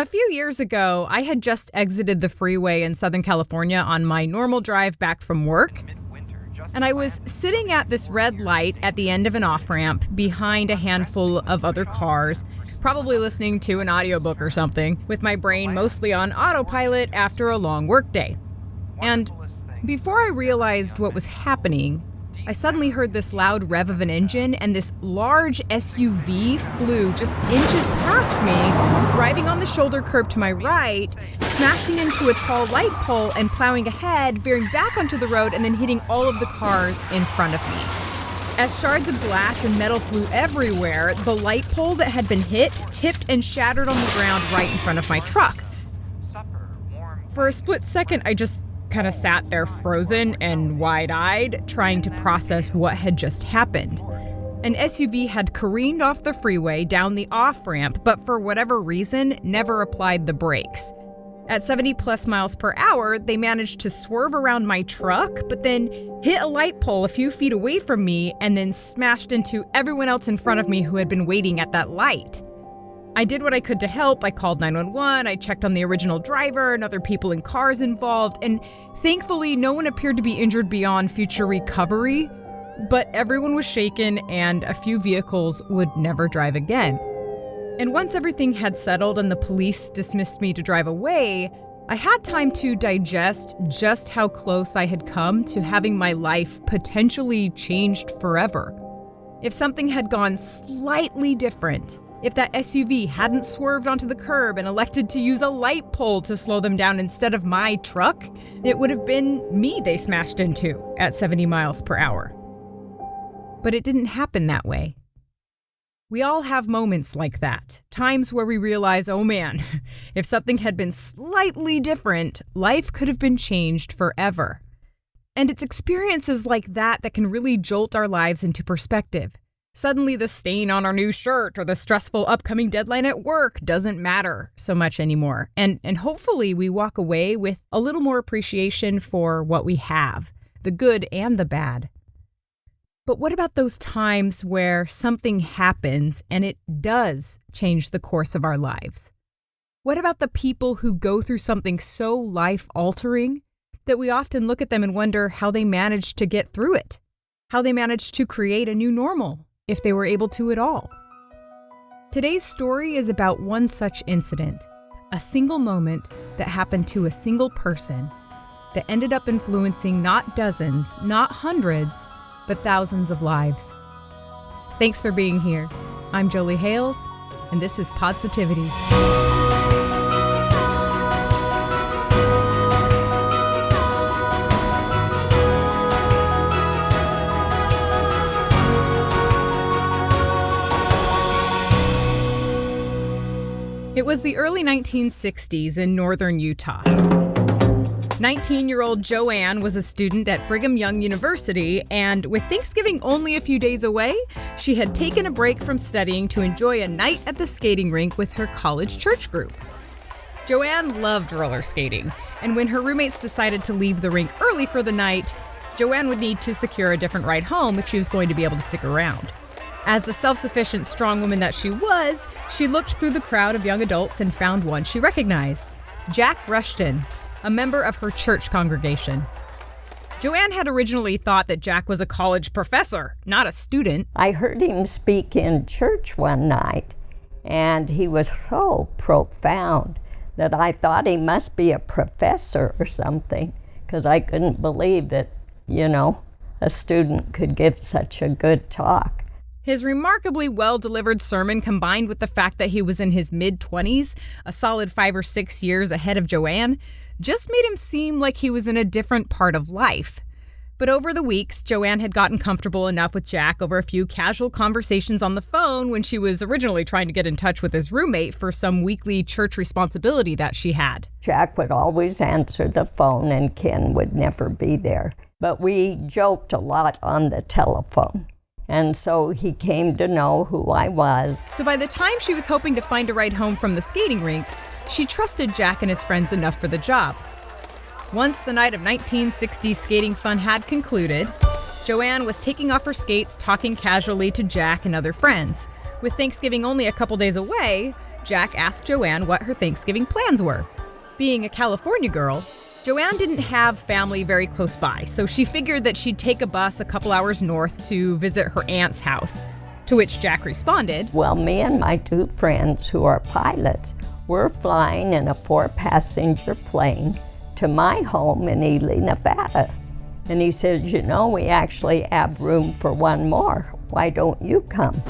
A few years ago, I had just exited the freeway in Southern California on my normal drive back from work, and I was sitting at this red light at the end of an off-ramp behind a handful of other cars, probably listening to an audiobook or something, with my brain mostly on autopilot after a long workday. And before I realized what was happening, I suddenly heard this loud rev of an engine, and this large SUV flew just inches past me, driving on the shoulder curb to my right, smashing into a tall light pole and plowing ahead, veering back onto the road, and then hitting all of the cars in front of me. As shards of glass and metal flew everywhere, the light pole that had been hit tipped and shattered on the ground right in front of my truck. For a split second, I just kind of sat there frozen and wide-eyed, trying to process what had just happened. An SUV had careened off the freeway down the off-ramp, but for whatever reason, never applied the brakes. At 70 plus miles per hour, they managed to swerve around my truck, but then hit a light pole a few feet away from me and then smashed into everyone else in front of me who had been waiting at that light. I did what I could to help. I called 911, I checked on the original driver and other people in cars involved, and thankfully no one appeared to be injured beyond future recovery, but everyone was shaken and a few vehicles would never drive again. And once everything had settled and the police dismissed me to drive away, I had time to digest just how close I had come to having my life potentially changed forever. If something had gone slightly different, if that SUV hadn't swerved onto the curb and elected to use a light pole to slow them down instead of my truck, it would have been me they smashed into at 70 miles per hour. But it didn't happen that way. We all have moments like that, times where we realize, oh man, if something had been slightly different, life could have been changed forever. And it's experiences like that that can really jolt our lives into perspective. Suddenly the stain on our new shirt or the stressful upcoming deadline at work doesn't matter so much anymore. And hopefully we walk away with a little more appreciation for what we have, the good and the bad. But what about those times where something happens and it does change the course of our lives? What about the people who go through something so life-altering that we often look at them and wonder how they managed to get through it, how they managed to create a new normal, if they were able to at all? Today's story is about one such incident, a single moment that happened to a single person that ended up influencing not dozens, not hundreds, but thousands of lives. Thanks for being here. I'm Jolie Hales, and this is Podsitivity. It was the early 1960s in northern Utah. 19-year-old Joanne was a student at Brigham Young University, and with Thanksgiving only a few days away, she had taken a break from studying to enjoy a night at the skating rink with her college church group. Joanne loved roller skating, and when her roommates decided to leave the rink early for the night, Joanne would need to secure a different ride home if she was going to be able to stick around. As the self-sufficient, strong woman that she was, she looked through the crowd of young adults and found one she recognized, Jack Rushton, a member of her church congregation. Joanne had originally thought that Jack was a college professor, not a student. I heard him speak in church one night, and he was so profound that I thought he must be a professor or something, because I couldn't believe that, a student could give such a good talk. His remarkably well-delivered sermon, combined with the fact that he was in his mid-20s, a solid 5 or 6 years ahead of Joanne, just made him seem like he was in a different part of life. But over the weeks, Joanne had gotten comfortable enough with Jack over a few casual conversations on the phone when she was originally trying to get in touch with his roommate for some weekly church responsibility that she had. Jack would always answer the phone and Ken would never be there. But we joked a lot on the telephone. And so he came to know who I was. So by the time she was hoping to find a ride home from the skating rink, she trusted Jack and his friends enough for the job. Once the night of 1960s skating fun had concluded, Joanne was taking off her skates, talking casually to Jack and other friends. With Thanksgiving only a couple days away, Jack asked Joanne what her Thanksgiving plans were. Being a California girl, Joanne didn't have family very close by, so she figured that she'd take a bus a couple hours north to visit her aunt's house. To which Jack responded, "Well, me and my 2 friends who are pilots, we're flying in a 4-passenger plane to my home in Ely, Nevada." And he says, "We actually have room for 1 more. Why don't you come?"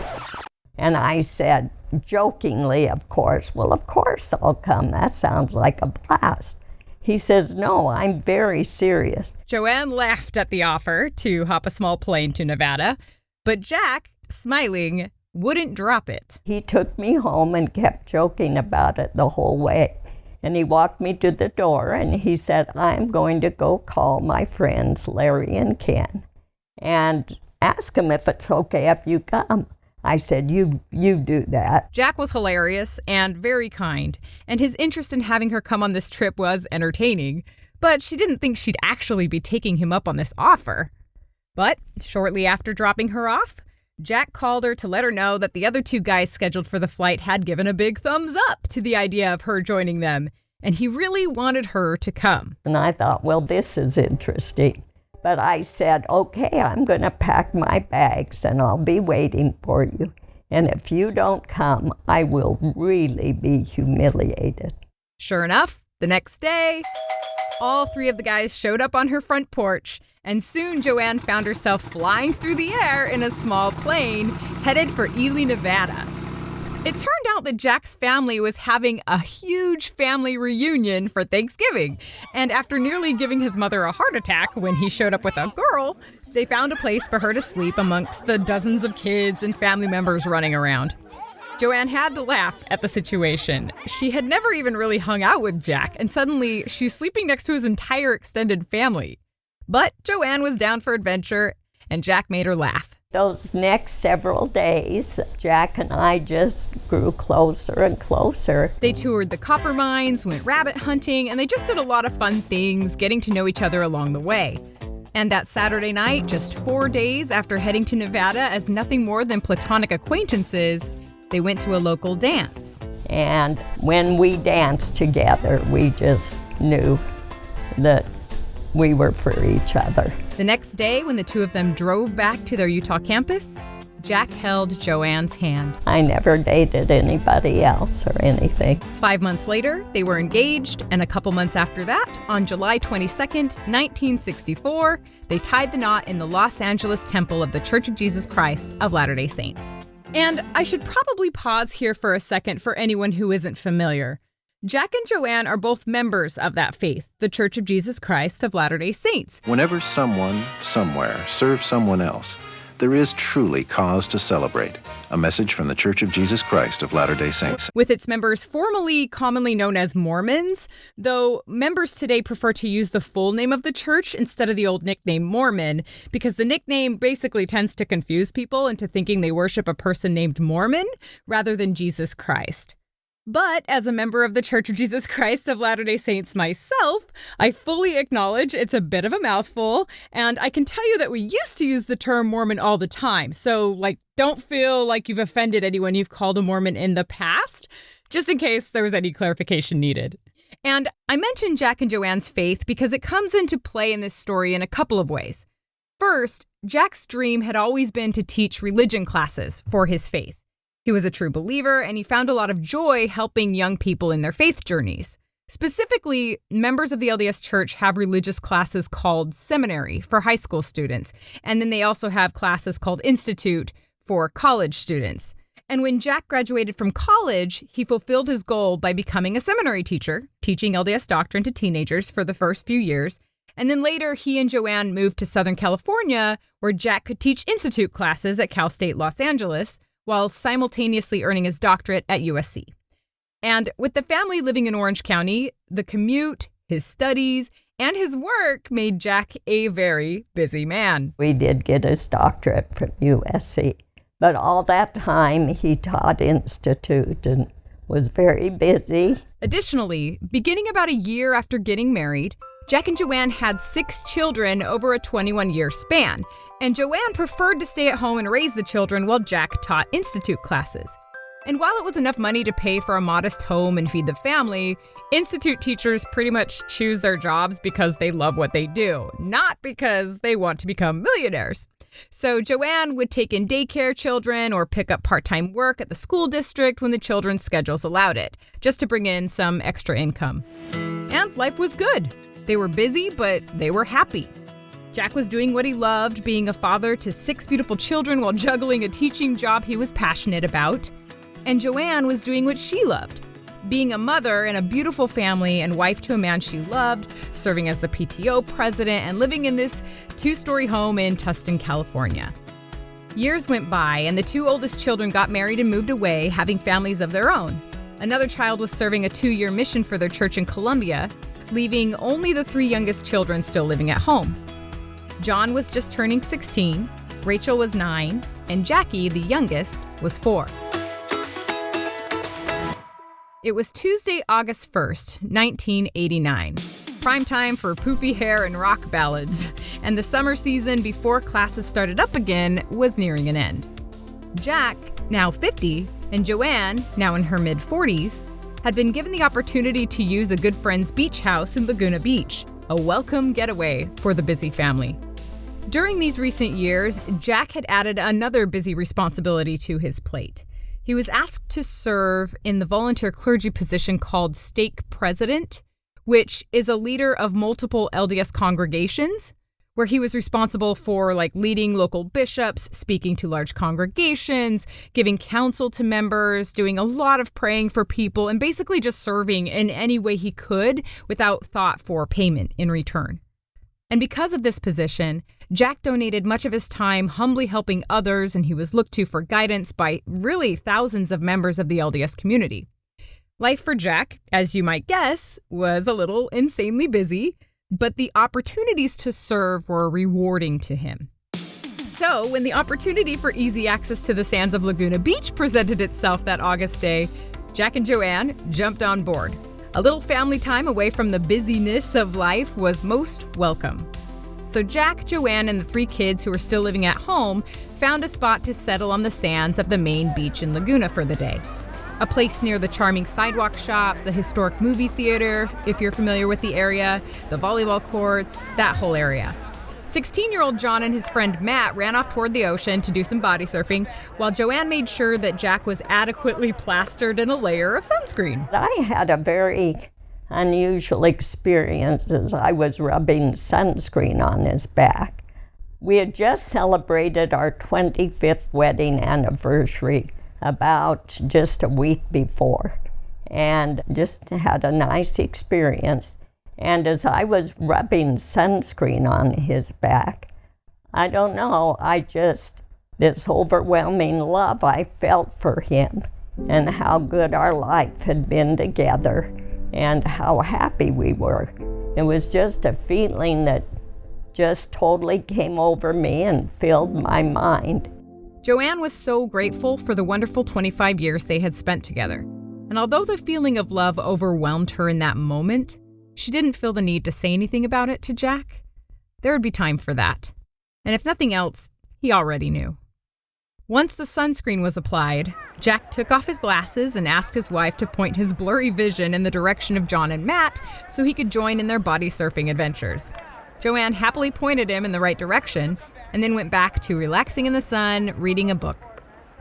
And I said, jokingly, of course, "Well, of course I'll come. That sounds like a blast." He says, "No, I'm very serious." Joanne laughed at the offer to hop a small plane to Nevada, but Jack, smiling, wouldn't drop it. He took me home and kept joking about it the whole way. And he walked me to the door and he said, "I'm going to go call my friends Larry and Ken and ask them if it's okay if you come." I said, you do that." Jack was hilarious and very kind, and his interest in having her come on this trip was entertaining, but she didn't think she'd actually be taking him up on this offer. But shortly after dropping her off, Jack called her to let her know that the other 2 guys scheduled for the flight had given a big thumbs up to the idea of her joining them, and he really wanted her to come. And I thought, well, this is interesting. But I said, "Okay, I'm going to pack my bags and I'll be waiting for you. And if you don't come, I will really be humiliated." Sure enough, the next day, all 3 of the guys showed up on her front porch, and soon Joanne found herself flying through the air in a small plane headed for Ely, Nevada. It turned out that Jack's family was having a huge family reunion for Thanksgiving, and after nearly giving his mother a heart attack when he showed up with a girl, they found a place for her to sleep amongst the dozens of kids and family members running around. Joanne had to laugh at the situation. She had never even really hung out with Jack, and suddenly she's sleeping next to his entire extended family. But Joanne was down for adventure, and Jack made her laugh. Those next several days, Jack and I just grew closer and closer. They toured the copper mines, went rabbit hunting, and they just did a lot of fun things, getting to know each other along the way. And that Saturday night, just 4 days after heading to Nevada as nothing more than platonic acquaintances, they went to a local dance. And when we danced together, we just knew that we were for each other. The next day, when the 2 of them drove back to their Utah campus, Jack held Joanne's hand. I never dated anybody else or anything. 5 months later, they were engaged, and a couple months after that, on July 22nd, 1964, they tied the knot in the Los Angeles Temple of the Church of Jesus Christ of Latter-day Saints. And I should probably pause here for a second for anyone who isn't familiar. Jack and Joanne are both members of that faith, the Church of Jesus Christ of Latter-day Saints. Whenever someone, somewhere, serves someone else, there is truly cause to celebrate. A message from the Church of Jesus Christ of Latter-day Saints. With its members formerly commonly known as Mormons, though members today prefer to use the full name of the church instead of the old nickname Mormon, because the nickname basically tends to confuse people into thinking they worship a person named Mormon rather than Jesus Christ. But as a member of the Church of Jesus Christ of Latter-day Saints myself, I fully acknowledge it's a bit of a mouthful, and I can tell you that we used to use the term Mormon all the time. So, don't feel like you've offended anyone you've called a Mormon in the past, just in case there was any clarification needed. And I mentioned Jack and Joanne's faith because it comes into play in this story in a couple of ways. First, Jack's dream had always been to teach religion classes for his faith. He was a true believer, and he found a lot of joy helping young people in their faith journeys. Specifically, members of the LDS Church have religious classes called seminary for high school students, and then they also have classes called institute for college students. And when Jack graduated from college, he fulfilled his goal by becoming a seminary teacher, teaching LDS doctrine to teenagers for the first few years. And then later, he and Joanne moved to Southern California, where Jack could teach institute classes at Cal State Los Angeles, while simultaneously earning his doctorate at USC. And with the family living in Orange County, the commute, his studies, and his work made Jack a very busy man. We did get his doctorate from USC, but all that time he taught institute and was very busy. Additionally, beginning about a year after getting married, Jack and Joanne had 6 children over a 21-year span, and Joanne preferred to stay at home and raise the children while Jack taught institute classes. And while it was enough money to pay for a modest home and feed the family, institute teachers pretty much choose their jobs because they love what they do, not because they want to become millionaires. So Joanne would take in daycare children or pick up part-time work at the school district when the children's schedules allowed it, just to bring in some extra income. And life was good. They were busy, but they were happy. Jack was doing what he loved, being a father to 6 beautiful children while juggling a teaching job he was passionate about. And Joanne was doing what she loved, being a mother in a beautiful family and wife to a man she loved, serving as the PTO president, and living in this 2-story home in Tustin, California. Years went by, and the 2 oldest children got married and moved away, having families of their own. Another child was serving a 2-year mission for their church in Colombia, leaving only the 3 youngest children still living at home. John was just turning 16, Rachel was 9, and Jackie, the youngest, was 4. It was Tuesday, August 1st, 1989. Prime time for poofy hair and rock ballads, and the summer season before classes started up again was nearing an end. Jack, now 50, and Joanne, now in her mid-40s, had been given the opportunity to use a good friend's beach house in Laguna Beach, a welcome getaway for the busy family. During these recent years, Jack had added another busy responsibility to his plate. He was asked to serve in the volunteer clergy position called stake president, which is a leader of multiple LDS congregations, where he was responsible for leading local bishops, speaking to large congregations, giving counsel to members, doing a lot of praying for people, and basically just serving in any way he could without thought for payment in return. And because of this position, Jack donated much of his time humbly helping others, and he was looked to for guidance by really thousands of members of the LDS community. Life for Jack, as you might guess, was a little insanely busy, but the opportunities to serve were rewarding to him. So when the opportunity for easy access to the sands of Laguna Beach presented itself that August day, Jack and Joanne jumped on board. A little family time away from the busyness of life was most welcome. So Jack, Joanne, and the 3 kids who were still living at home found a spot to settle on the sands of the main beach in Laguna for the day. A place near the charming sidewalk shops, the historic movie theater, if you're familiar with the area, the volleyball courts, that whole area. 16-year-old John and his friend Matt ran off toward the ocean to do some body surfing, while Joanne made sure that Jack was adequately plastered in a layer of sunscreen. I had a very unusual experience as I was rubbing sunscreen on his back. We had just celebrated our 25th wedding anniversary about just a week before, and just had a nice experience. And as I was rubbing sunscreen on his back, I don't know, this overwhelming love I felt for him and how good our life had been together and how happy we were. It was just a feeling that just totally came over me and filled my mind. Joanne was so grateful for the wonderful 25 years they had spent together. And although the feeling of love overwhelmed her in that moment, she didn't feel the need to say anything about it to Jack. There would be time for that. And if nothing else, he already knew. Once the sunscreen was applied, Jack took off his glasses and asked his wife to point his blurry vision in the direction of John and Matt so he could join in their body surfing adventures. Joanne happily pointed him in the right direction and then went back to relaxing in the sun, reading a book.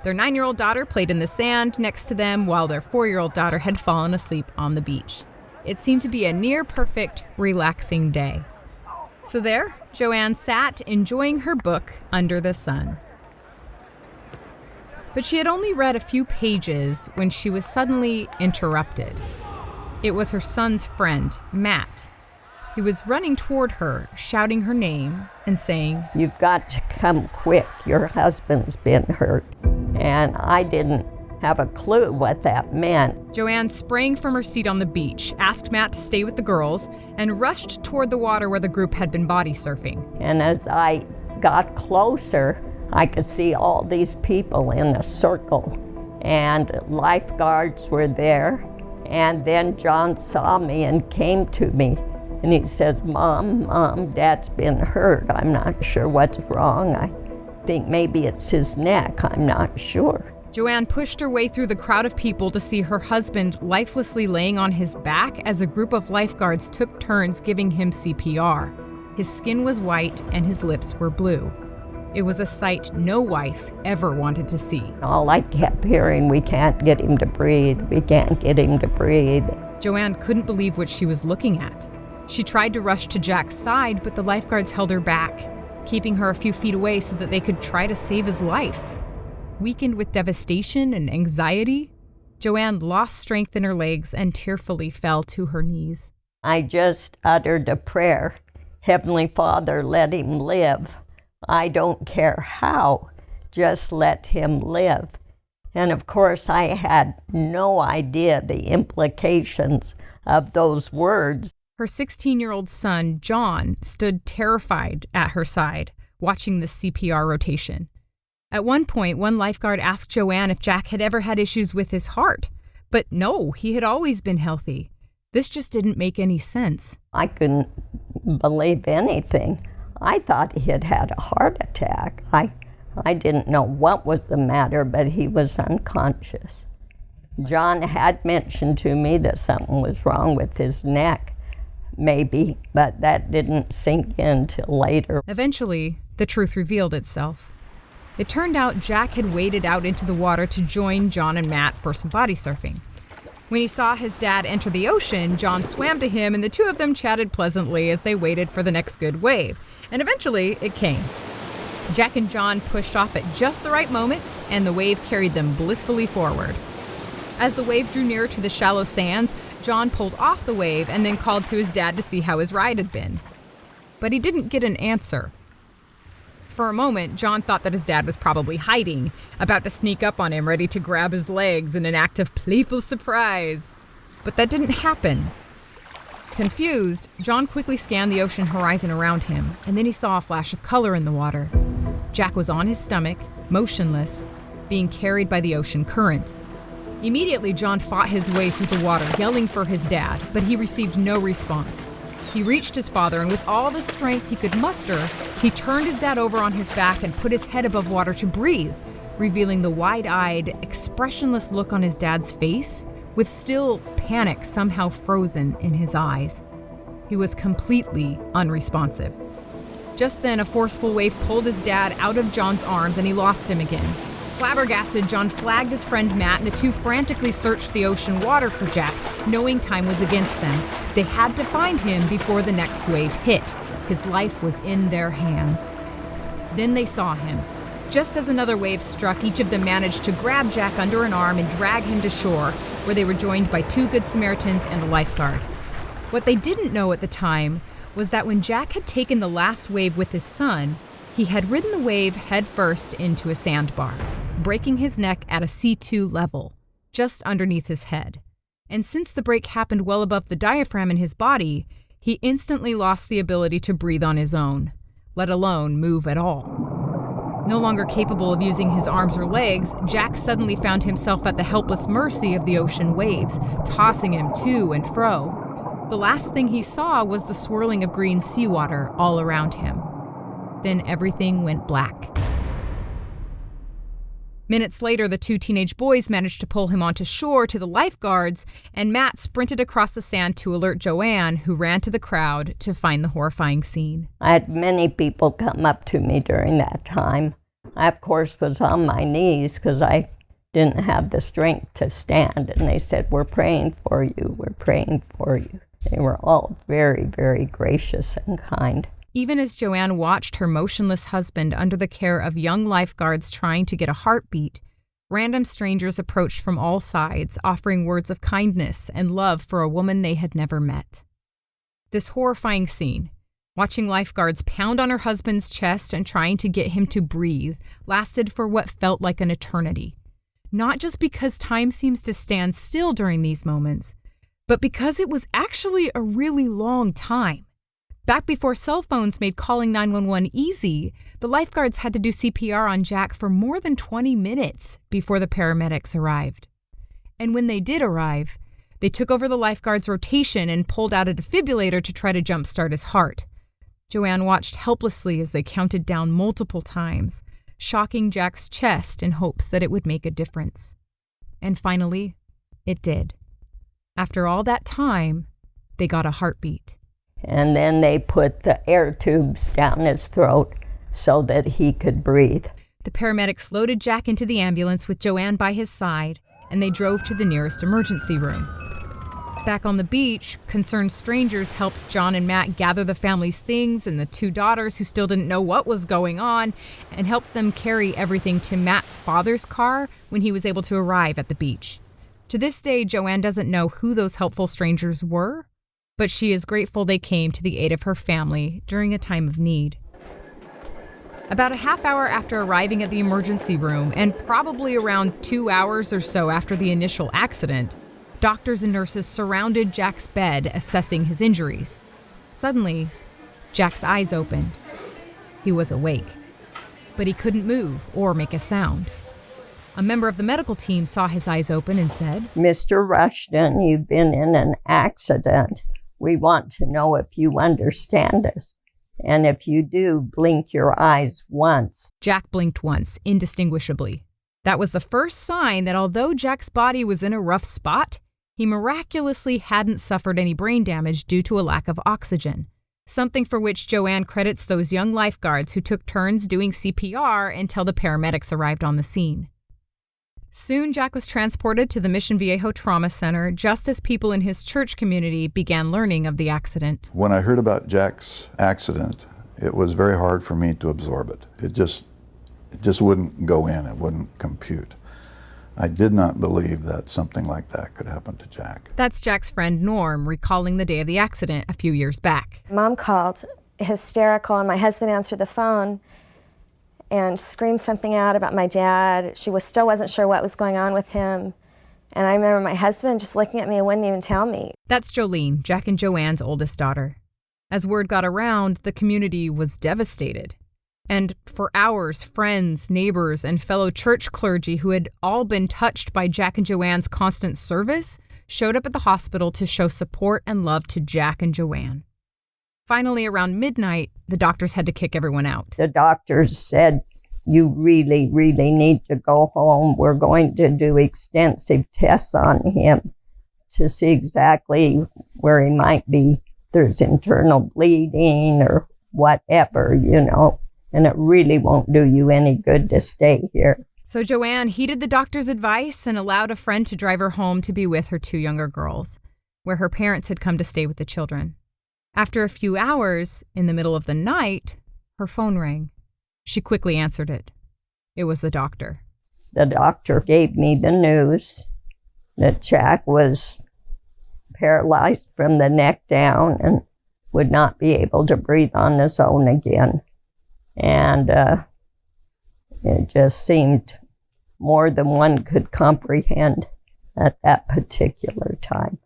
Their 9-year-old daughter played in the sand next to them while their 4-year-old daughter had fallen asleep on the beach. It seemed to be a near-perfect, relaxing day. So there, Joanne sat enjoying her book under the sun. But she had only read a few pages when she was suddenly interrupted. It was her son's friend, Matt. He was running toward her, shouting her name and saying, "You've got to come quick, your husband's been hurt." And I didn't have a clue what that meant. Joanne sprang from her seat on the beach, asked Matt to stay with the girls, and rushed toward the water where the group had been body surfing. And as I got closer, I could see all these people in a circle, and lifeguards were there. And then John saw me and came to me, and he says, Mom, Dad's been hurt. I'm not sure what's wrong. I think maybe it's his neck. I'm not sure." Joanne pushed her way through the crowd of people to see her husband lifelessly laying on his back as a group of lifeguards took turns giving him CPR. His skin was white and his lips were blue. It was a sight no wife ever wanted to see. All I kept hearing, we can't get him to breathe, we can't get him to breathe. Joanne couldn't believe what she was looking at. She tried to rush to Jack's side, but the lifeguards held her back, keeping her a few feet away so that they could try to save his life. Weakened with devastation and anxiety, Joanne lost strength in her legs and tearfully fell to her knees. I just uttered a prayer. Heavenly Father, let him live. I don't care how, just let him live. And of course, I had no idea the implications of those words. Her 16-year-old son, John, stood terrified at her side, watching the CPR rotation. At one point, one lifeguard asked Joanne if Jack had ever had issues with his heart. But no, he had always been healthy. This just didn't make any sense. I couldn't believe anything. I thought he had had a heart attack. I didn't know what was the matter, but he was unconscious. John had mentioned to me that something was wrong with his neck, maybe, but that didn't sink in till later. Eventually, the truth revealed itself. It turned out Jack had waded out into the water to join John and Matt for some body surfing. When he saw his dad enter the ocean, John swam to him and the two of them chatted pleasantly as they waited for the next good wave. And eventually, it came. Jack and John pushed off at just the right moment, and the wave carried them blissfully forward. As the wave drew nearer to the shallow sands, John pulled off the wave and then called to his dad to see how his ride had been. But he didn't get an answer. For a moment, John thought that his dad was probably hiding, about to sneak up on him, ready to grab his legs in an act of playful surprise. But that didn't happen. Confused, John quickly scanned the ocean horizon around him, and then he saw a flash of color in the water. Jack was on his stomach, motionless, being carried by the ocean current. Immediately, John fought his way through the water, yelling for his dad, but he received no response. He reached his father, and with all the strength he could muster, he turned his dad over on his back and put his head above water to breathe, revealing the wide-eyed, expressionless look on his dad's face, with still panic somehow frozen in his eyes. He was completely unresponsive. Just then, a forceful wave pulled his dad out of John's arms, and he lost him again. Flabbergasted, John flagged his friend Matt, and the two frantically searched the ocean water for Jack, knowing time was against them. They had to find him before the next wave hit. His life was in their hands. Then they saw him. Just as another wave struck, each of them managed to grab Jack under an arm and drag him to shore, where they were joined by two Good Samaritans and a lifeguard. What they didn't know at the time was that when Jack had taken the last wave with his son, he had ridden the wave headfirst into a sandbar, breaking his neck at a C2 level, just underneath his head. And since the break happened well above the diaphragm in his body, he instantly lost the ability to breathe on his own, let alone move at all. No longer capable of using his arms or legs, Jack suddenly found himself at the helpless mercy of the ocean waves, tossing him to and fro. The last thing he saw was the swirling of green seawater all around him. Then everything went black. Minutes later, the two teenage boys managed to pull him onto shore to the lifeguards, and Matt sprinted across the sand to alert Joanne, who ran to the crowd to find the horrifying scene. I had many people come up to me during that time. I, of course, was on my knees because I didn't have the strength to stand, and they said, "We're praying for you, we're praying for you." They were all very, very gracious and kind. Even as Joanne watched her motionless husband under the care of young lifeguards trying to get a heartbeat, random strangers approached from all sides, offering words of kindness and love for a woman they had never met. This horrifying scene, watching lifeguards pound on her husband's chest and trying to get him to breathe, lasted for what felt like an eternity. Not just because time seems to stand still during these moments, but because it was actually a really long time. Back before cell phones made calling 911 easy, the lifeguards had to do CPR on Jack for more than 20 minutes before the paramedics arrived. And when they did arrive, they took over the lifeguards' rotation and pulled out a defibrillator to try to jumpstart his heart. Joanne watched helplessly as they counted down multiple times, shocking Jack's chest in hopes that it would make a difference. And finally, it did. After all that time, they got a heartbeat. And then they put the air tubes down his throat so that he could breathe. The paramedics loaded Jack into the ambulance with Joanne by his side, and they drove to the nearest emergency room. Back on the beach, concerned strangers helped John and Matt gather the family's things and the two daughters who still didn't know what was going on, and helped them carry everything to Matt's father's car when he was able to arrive at the beach. To this day, Joanne doesn't know who those helpful strangers were, but she is grateful they came to the aid of her family during a time of need. About a half hour after arriving at the emergency room, and probably around 2 hours or so after the initial accident, doctors and nurses surrounded Jack's bed, assessing his injuries. Suddenly, Jack's eyes opened. He was awake, but he couldn't move or make a sound. A member of the medical team saw his eyes open and said, "Mr. Rushton, you've been in an accident. We want to know if you understand us. And if you do, blink your eyes once." Jack blinked once, indistinguishably. That was the first sign that although Jack's body was in a rough spot, he miraculously hadn't suffered any brain damage due to a lack of oxygen, something for which Joanne credits those young lifeguards who took turns doing CPR until the paramedics arrived on the scene. Soon, Jack was transported to the Mission Viejo Trauma Center just as people in his church community began learning of the accident. When I heard about Jack's accident, it was very hard for me to absorb it. It just wouldn't go in, it wouldn't compute. I did not believe that something like that could happen to Jack. That's Jack's friend Norm recalling the day of the accident a few years back. Mom called, hysterical, and my husband answered the phone and screamed something out about my dad. She still wasn't sure what was going on with him. And I remember my husband just looking at me and wouldn't even tell me. That's Jolene, Jack and Joanne's oldest daughter. As word got around, the community was devastated. And for hours, friends, neighbors, and fellow church clergy who had all been touched by Jack and Joanne's constant service showed up at the hospital to show support and love to Jack and Joanne. Finally, around midnight, the doctors had to kick everyone out. The doctors said, "You really, really need to go home. We're going to do extensive tests on him to see exactly where he might be. There's internal bleeding or whatever, and it really won't do you any good to stay here." So Joanne heeded the doctor's advice and allowed a friend to drive her home to be with her two younger girls, where her parents had come to stay with the children. After a few hours, in the middle of the night, her phone rang. She quickly answered it. It was the doctor. The doctor gave me the news that Jack was paralyzed from the neck down and would not be able to breathe on his own again. And it just seemed more than one could comprehend at that particular time.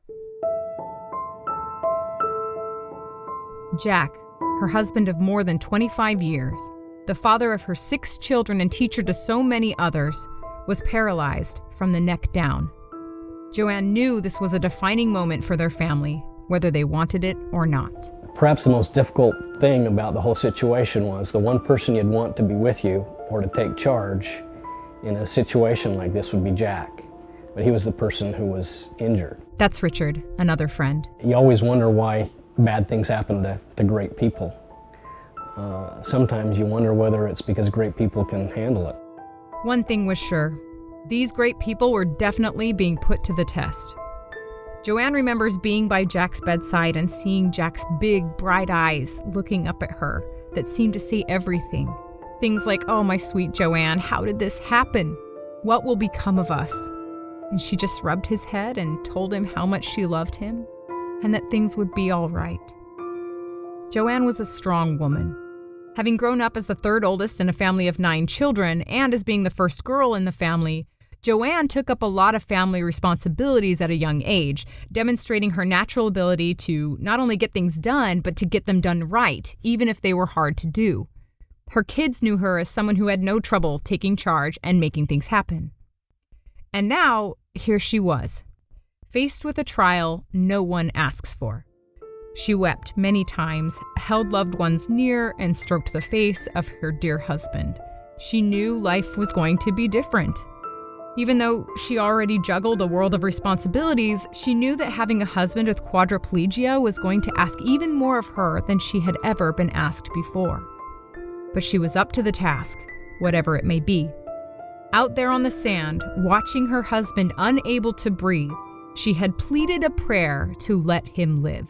Jack, her husband of more than 25 years, the father of her 6 children and teacher to so many others, was paralyzed from the neck down. Joanne knew this was a defining moment for their family, whether they wanted it or not. Perhaps the most difficult thing about the whole situation was the one person you'd want to be with you or to take charge in a situation like this would be Jack. But he was the person who was injured. That's Richard, another friend. You always wonder why bad things happen to great people. Sometimes you wonder whether it's because great people can handle it. One thing was sure, these great people were definitely being put to the test. Joanne remembers being by Jack's bedside and seeing Jack's big, bright eyes looking up at her that seemed to say everything. Things like, "Oh, my sweet Joanne, how did this happen? What will become of us?" And she just rubbed his head and told him how much she loved him and that things would be all right. Joanne was a strong woman. Having grown up as the third oldest in a family of 9 children and as being the first girl in the family, Joanne took up a lot of family responsibilities at a young age, demonstrating her natural ability to not only get things done, but to get them done right, even if they were hard to do. Her kids knew her as someone who had no trouble taking charge and making things happen. And now, here she was, faced with a trial no one asks for. She wept many times, held loved ones near, and stroked the face of her dear husband, She knew life was going to be different. Even though she already juggled a world of responsibilities, she knew that having a husband with quadriplegia was going to ask even more of her than she had ever been asked before. But she was up to the task, whatever it may be. Out there on the sand, watching her husband unable to breathe, she had pleaded a prayer to let him live.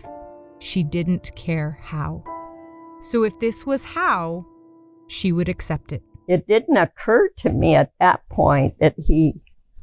She didn't care how. So if this was how, she would accept it. It didn't occur to me at that point that he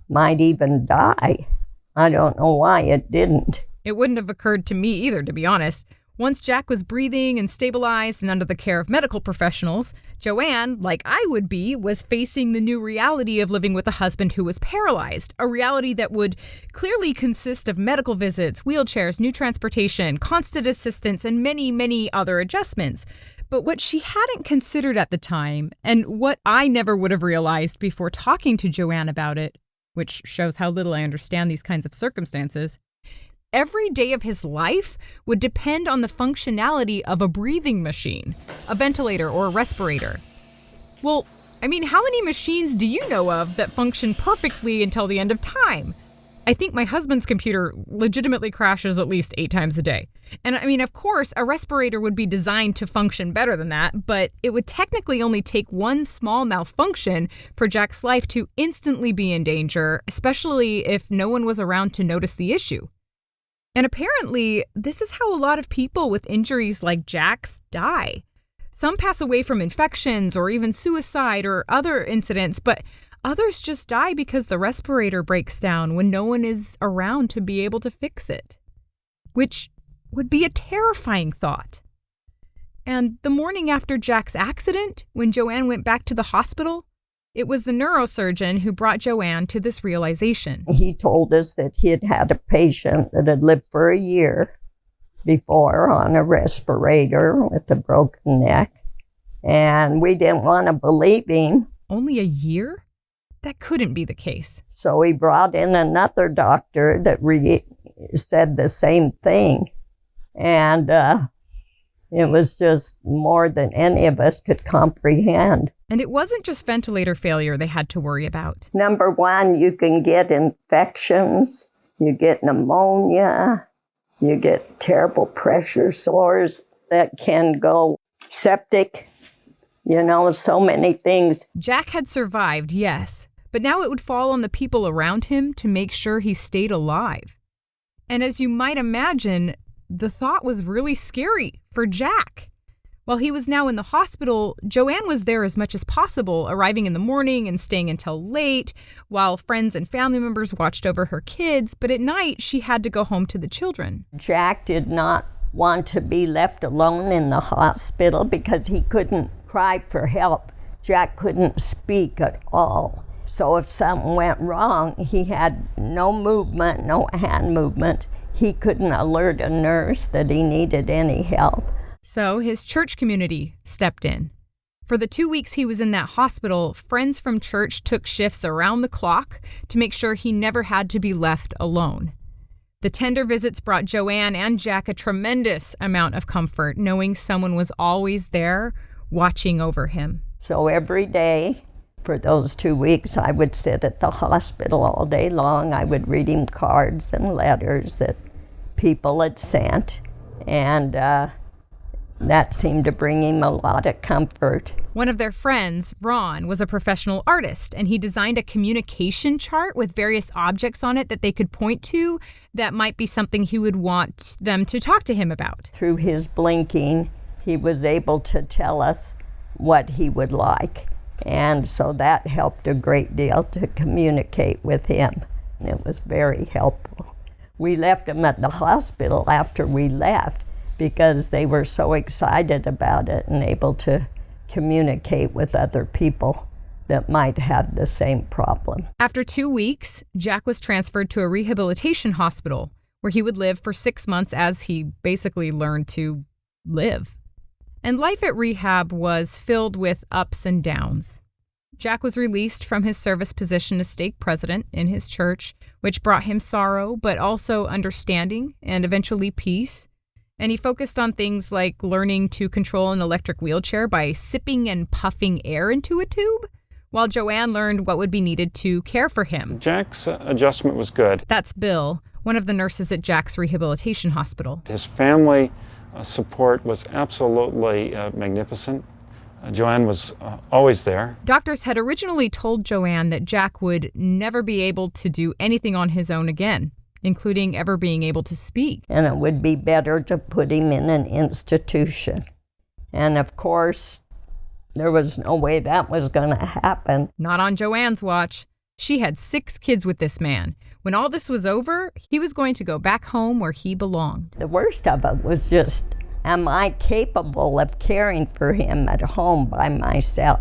might even die. I don't know why it didn't. It wouldn't have occurred to me either, to be honest. Once Jack was breathing and stabilized and under the care of medical professionals, Joanne, like I would be, was facing the new reality of living with a husband who was paralyzed, a reality that would clearly consist of medical visits, wheelchairs, new transportation, constant assistance, and many, many other adjustments. But what she hadn't considered at the time, and what I never would have realized before talking to Joanne about it, which shows how little I understand these kinds of circumstances, every day of his life would depend on the functionality of a breathing machine, a ventilator or a respirator. Well, I mean, how many machines do you know of that function perfectly until the end of time? I think my husband's computer legitimately crashes at least 8 times a day. And I mean, of course, a respirator would be designed to function better than that, but it would technically only take one small malfunction for Jack's life to instantly be in danger, especially if no one was around to notice the issue. And apparently, this is how a lot of people with injuries like Jack's die. Some pass away from infections or even suicide or other incidents, but others just die because the respirator breaks down when no one is around to be able to fix it, which would be a terrifying thought. And the morning after Jack's accident, when Joanne went back to the hospital, it was the neurosurgeon who brought Joanne to this realization. He told us that he had had a patient that had lived for a year before on a respirator with a broken neck, and we didn't want to believe him. Only a year? That couldn't be the case. So he brought in another doctor that said the same thing, and it was just more than any of us could comprehend. And it wasn't just ventilator failure they had to worry about. Number one, you can get infections, you get pneumonia, you get terrible pressure sores that can go septic, so many things. Jack had survived, yes, but now it would fall on the people around him to make sure he stayed alive. And as you might imagine, the thought was really scary for Jack. While he was now in the hospital, Joanne was there as much as possible, arriving in the morning and staying until late, while friends and family members watched over her kids, but at night she had to go home to the children. Jack did not want to be left alone in the hospital because he couldn't cry for help. Jack couldn't speak at all. So if something went wrong, he had no movement, no hand movement. He couldn't alert a nurse that he needed any help. So his church community stepped in. For the 2 weeks he was in that hospital, friends from church took shifts around the clock to make sure he never had to be left alone. The tender visits brought Joanne and Jack a tremendous amount of comfort, knowing someone was always there watching over him. So every day for those 2 weeks, I would sit at the hospital all day long. I would read him cards and letters that people had sent, and that seemed to bring him a lot of comfort. One of their friends, Ron, was a professional artist, and he designed a communication chart with various objects on it that they could point to that might be something he would want them to talk to him about. Through his blinking, he was able to tell us what he would like, and so that helped a great deal to communicate with him. It was very helpful. We left him at the hospital after we left because they were so excited about it and able to communicate with other people that might have the same problem. After 2 weeks, Jack was transferred to a rehabilitation hospital where he would live for 6 months as he basically learned to live. And life at rehab was filled with ups and downs. Jack was released from his service position as stake president in his church, which brought him sorrow, but also understanding and eventually peace. and he focused on things like learning to control an electric wheelchair by sipping and puffing air into a tube, while Joanne learned what would be needed to care for him. Jack's adjustment was good. That's Bill, one of the nurses at Jack's rehabilitation hospital. His family support was absolutely magnificent. Joanne was always there. Doctors had originally told Joanne that Jack would never be able to do anything on his own again, including ever being able to speak. And it would be better to put him in an institution. And of course, there was no way that was going to happen. Not on Joanne's watch. She had 6 kids with this man. When all this was over, he was going to go back home where he belonged. The worst of it was just, am I capable of caring for him at home by myself?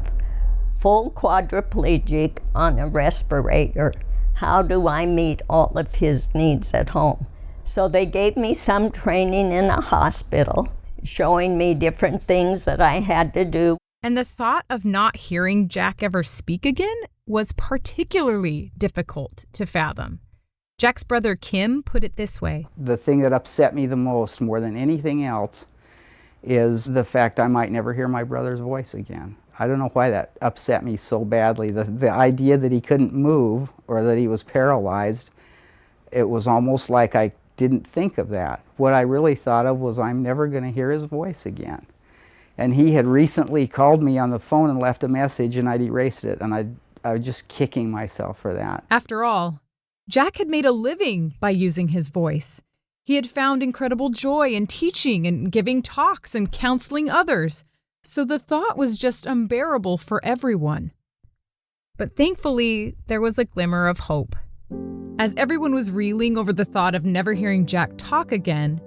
Full quadriplegic on a respirator. How do I meet all of his needs at home? So they gave me some training in a hospital, showing me different things that I had to do. And the thought of not hearing Jack ever speak again was particularly difficult to fathom. Jack's brother Kim put it this way. The thing that upset me the most, more than anything else, is the fact I might never hear my brother's voice again. I don't know why that upset me so badly. The idea that he couldn't move or that he was paralyzed, it was almost like I didn't think of that. What I really thought of was I'm never going to hear his voice again. And he had recently called me on the phone and left a message, and I'd erased it, and I was just kicking myself for that. After all, Jack had made a living by using his voice. He had found incredible joy in teaching and giving talks and counseling others. So the thought was just unbearable for everyone. But thankfully, there was a glimmer of hope. As everyone was reeling over the thought of never hearing Jack talk again,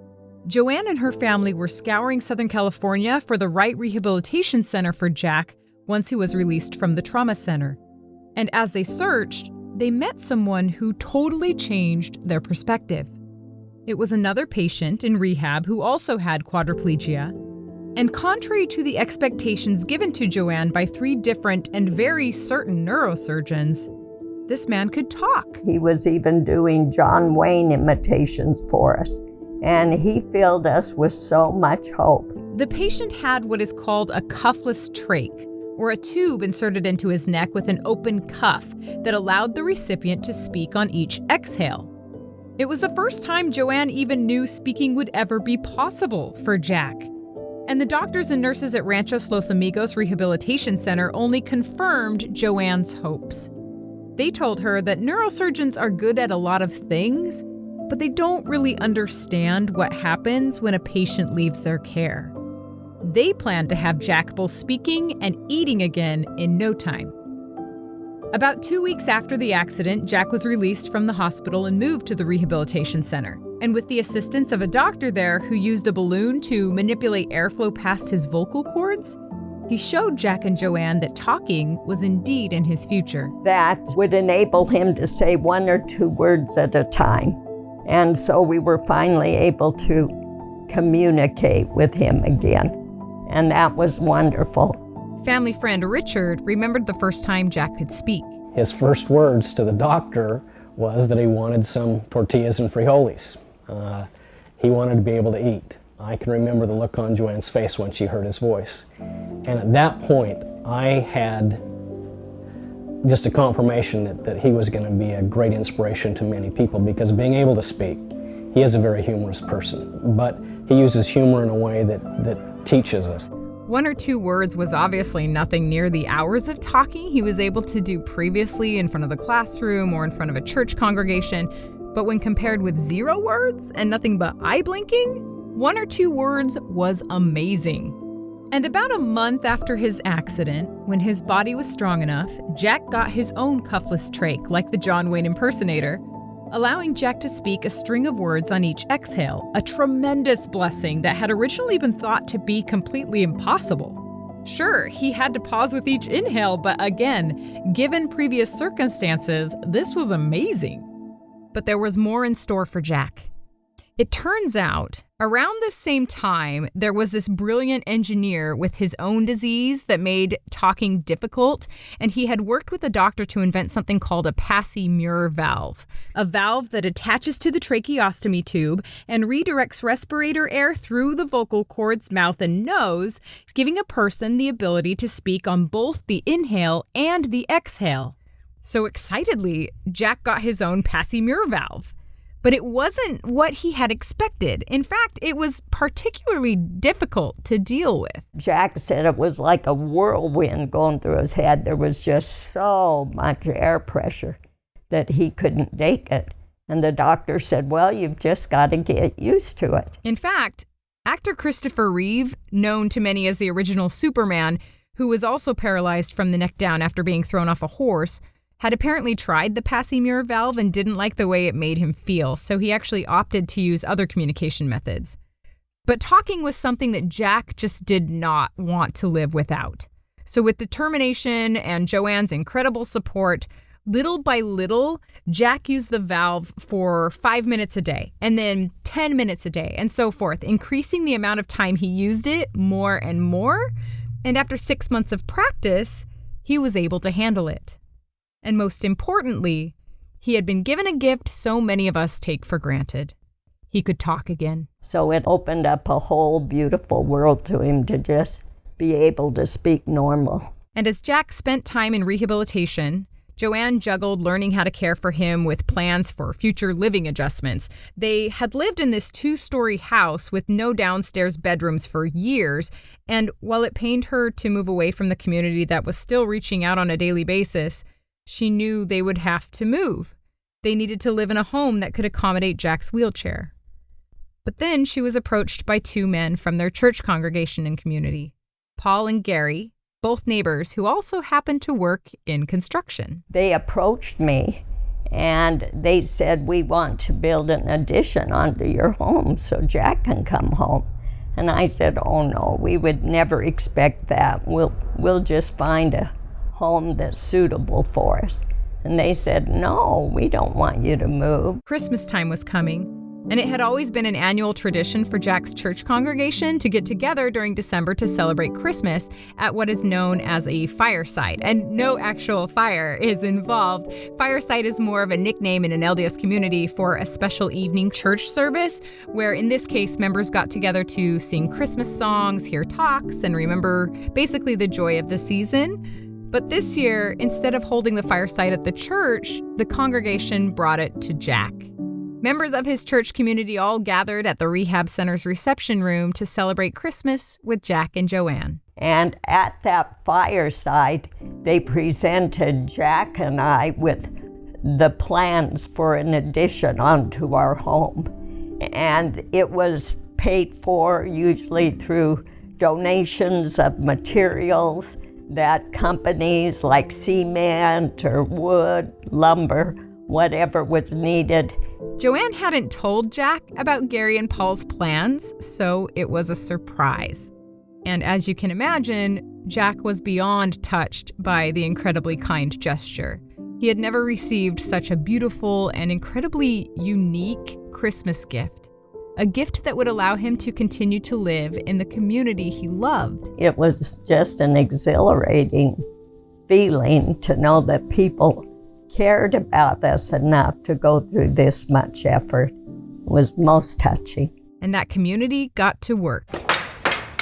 Joanne and her family were scouring Southern California for the right rehabilitation center for Jack once he was released from the trauma center. And as they searched, they met someone who totally changed their perspective. It was another patient in rehab who also had quadriplegia. And contrary to the expectations given to Joanne by 3 different and very certain neurosurgeons, this man could talk. He was even doing John Wayne imitations for us, and he filled us with so much hope. The patient had what is called a cuffless trach, or a tube inserted into his neck with an open cuff that allowed the recipient to speak on each exhale. It was the first time Joanne even knew speaking would ever be possible for Jack. And the doctors and nurses at Ranchos Los Amigos Rehabilitation Center only confirmed Joanne's hopes. They told her that neurosurgeons are good at a lot of things, but they don't really understand what happens when a patient leaves their care. They plan to have Jack both speaking and eating again in no time. About 2 weeks after the accident, Jack was released from the hospital and moved to the rehabilitation center. And with the assistance of a doctor there who used a balloon to manipulate airflow past his vocal cords, he showed Jack and Joanne that talking was indeed in his future. That would enable him to say 1 or 2 words at a time. And so we were finally able to communicate with him again. And that was wonderful. Family friend Richard remembered the first time Jack could speak. His first words to the doctor was that he wanted some tortillas and frijoles. He wanted to be able to eat. I can remember the look on Joanne's face when she heard his voice. And at that point, I had just a confirmation that he was going to be a great inspiration to many people, because being able to speak, he is a very humorous person, but he uses humor in a way that teaches us. 1 or 2 words was obviously nothing near the hours of talking he was able to do previously in front of the classroom or in front of a church congregation, but when compared with 0 words and nothing but eye blinking, 1 or 2 words was amazing. And about a month after his accident, when his body was strong enough, Jack got his own cuffless trach like the John Wayne impersonator, allowing Jack to speak a string of words on each exhale, a tremendous blessing that had originally been thought to be completely impossible. Sure, he had to pause with each inhale, but again, given previous circumstances, this was amazing. But there was more in store for Jack. It turns out, around the same time, there was this brilliant engineer with his own disease that made talking difficult, and he had worked with a doctor to invent something called a passy-muir valve, a valve that attaches to the tracheostomy tube and redirects respirator air through the vocal cords, mouth, and nose, giving a person the ability to speak on both the inhale and the exhale. So excitedly, Jack got his own passy-muir valve. But it wasn't what he had expected. In fact, it was particularly difficult to deal with. Jack said it was like a whirlwind going through his head. There was just so much air pressure that he couldn't take it. And the doctor said, well, you've just got to get used to it. In fact, actor Christopher Reeve, known to many as the original Superman, who was also paralyzed from the neck down after being thrown off a horse, had apparently tried the passy-muir valve and didn't like the way it made him feel, so he actually opted to use other communication methods. But talking was something that Jack just did not want to live without. So with determination and Joanne's incredible support, little by little, Jack used the valve for 5 minutes a day, and then 10 minutes a day, and so forth, increasing the amount of time he used it more and more. And after 6 months of practice, he was able to handle it. And most importantly, he had been given a gift so many of us take for granted. He could talk again. So it opened up a whole beautiful world to him to just be able to speak normal. And as Jack spent time in rehabilitation, Joanne juggled learning how to care for him with plans for future living adjustments. They had lived in this 2-story house with no downstairs bedrooms for years, and while it pained her to move away from the community that was still reaching out on a daily basis, she knew they would have to move. They needed to live in a home that could accommodate Jack's wheelchair. But then she was approached by 2 men from their church congregation and community, Paul and Gary, both neighbors who also happened to work in construction. They approached me and they said, we want to build an addition onto your home so Jack can come home. And I said, oh no, we would never expect that. We'll just find a home that's suitable for us. And they said, no, we don't want you to move. Christmas time was coming, and it had always been an annual tradition for Jack's church congregation to get together during December to celebrate Christmas at what is known as a fireside. And no actual fire is involved. Fireside is more of a nickname in an LDS community for a special evening church service, where in this case, members got together to sing Christmas songs, hear talks, and remember basically the joy of the season. But this year, instead of holding the fireside at the church, the congregation brought it to Jack. Members of his church community all gathered at the rehab center's reception room to celebrate Christmas with Jack and Joanne. And at that fireside, they presented Jack and I with the plans for an addition onto our home. And it was paid for usually through donations of materials that companies like cement or wood, lumber, whatever was needed. Joanne hadn't told Jack about Gary and Paul's plans, so it was a surprise. And as you can imagine, Jack was beyond touched by the incredibly kind gesture. He had never received such a beautiful and incredibly unique Christmas gift. A gift that would allow him to continue to live in the community he loved. It was just an exhilarating feeling to know that people cared about us enough to go through this much effort. It was most touching. And that community got to work.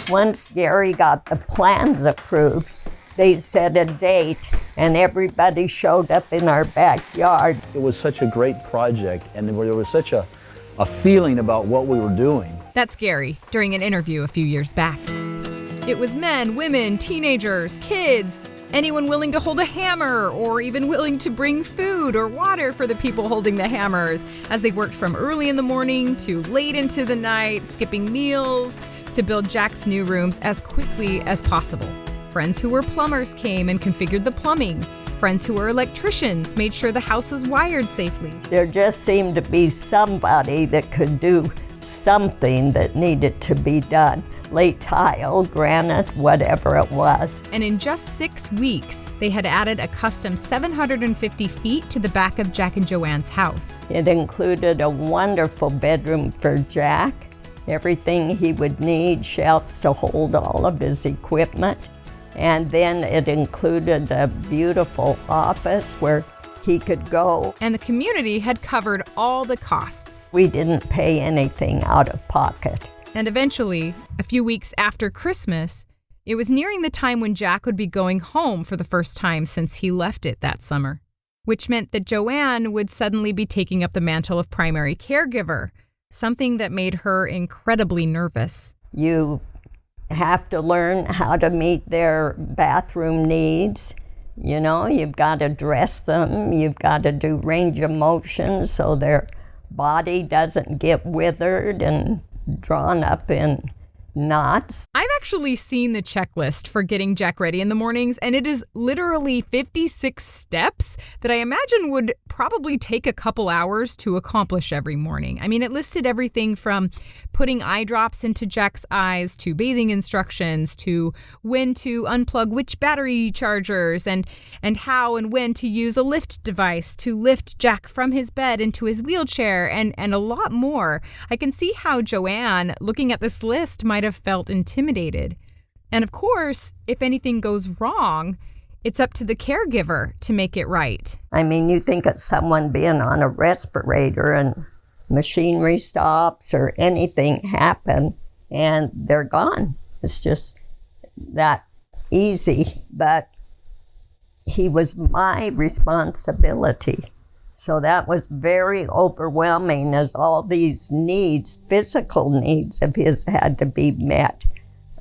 Once Gary got the plans approved, they set a date and everybody showed up in our backyard. It was such a great project, and there was such a feeling about what we were doing. That's Gary during an interview a few years back. It was men, women, teenagers, kids, anyone willing to hold a hammer or even willing to bring food or water for the people holding the hammers as they worked from early in the morning to late into the night, skipping meals to build Jack's new rooms as quickly as possible. Friends who were plumbers came and configured the plumbing. Friends who were electricians made sure the house was wired safely. There just seemed to be somebody that could do something that needed to be done. mostly tile, granite, whatever it was. And in just 6 weeks, they had added a custom 750 feet to the back of Jack and Joanne's house. It included a wonderful bedroom for Jack, everything he would need, shelves to hold all of his equipment. And then it included a beautiful office where he could go. And the community had covered all the costs. We didn't pay anything out of pocket. And eventually, a few weeks after Christmas, it was nearing the time when Jack would be going home for the first time since he left it that summer, which meant that Joanne would suddenly be taking up the mantle of primary caregiver, something that made her incredibly nervous. You have to learn how to meet their bathroom needs. You know, you've got to dress them, you've got to do range of motion so their body doesn't get withered and drawn up in knots. I've actually seen the checklist for getting Jack ready in the mornings, and it is literally 56 steps that I imagine would probably take a couple hours to accomplish every morning. I mean, it listed everything from putting eye drops into Jack's eyes to bathing instructions to when to unplug which battery chargers and how and when to use a lift device to lift Jack from his bed into his wheelchair and a lot more. I can see how Joanne, looking at this list, might have felt intimidated. And of course, if anything goes wrong, it's up to the caregiver to make it right. I mean, you think of someone being on a respirator and machinery stops or anything happen and they're gone. It's just that easy. But he was my responsibility. So that was very overwhelming as all these needs, physical needs of his had to be met.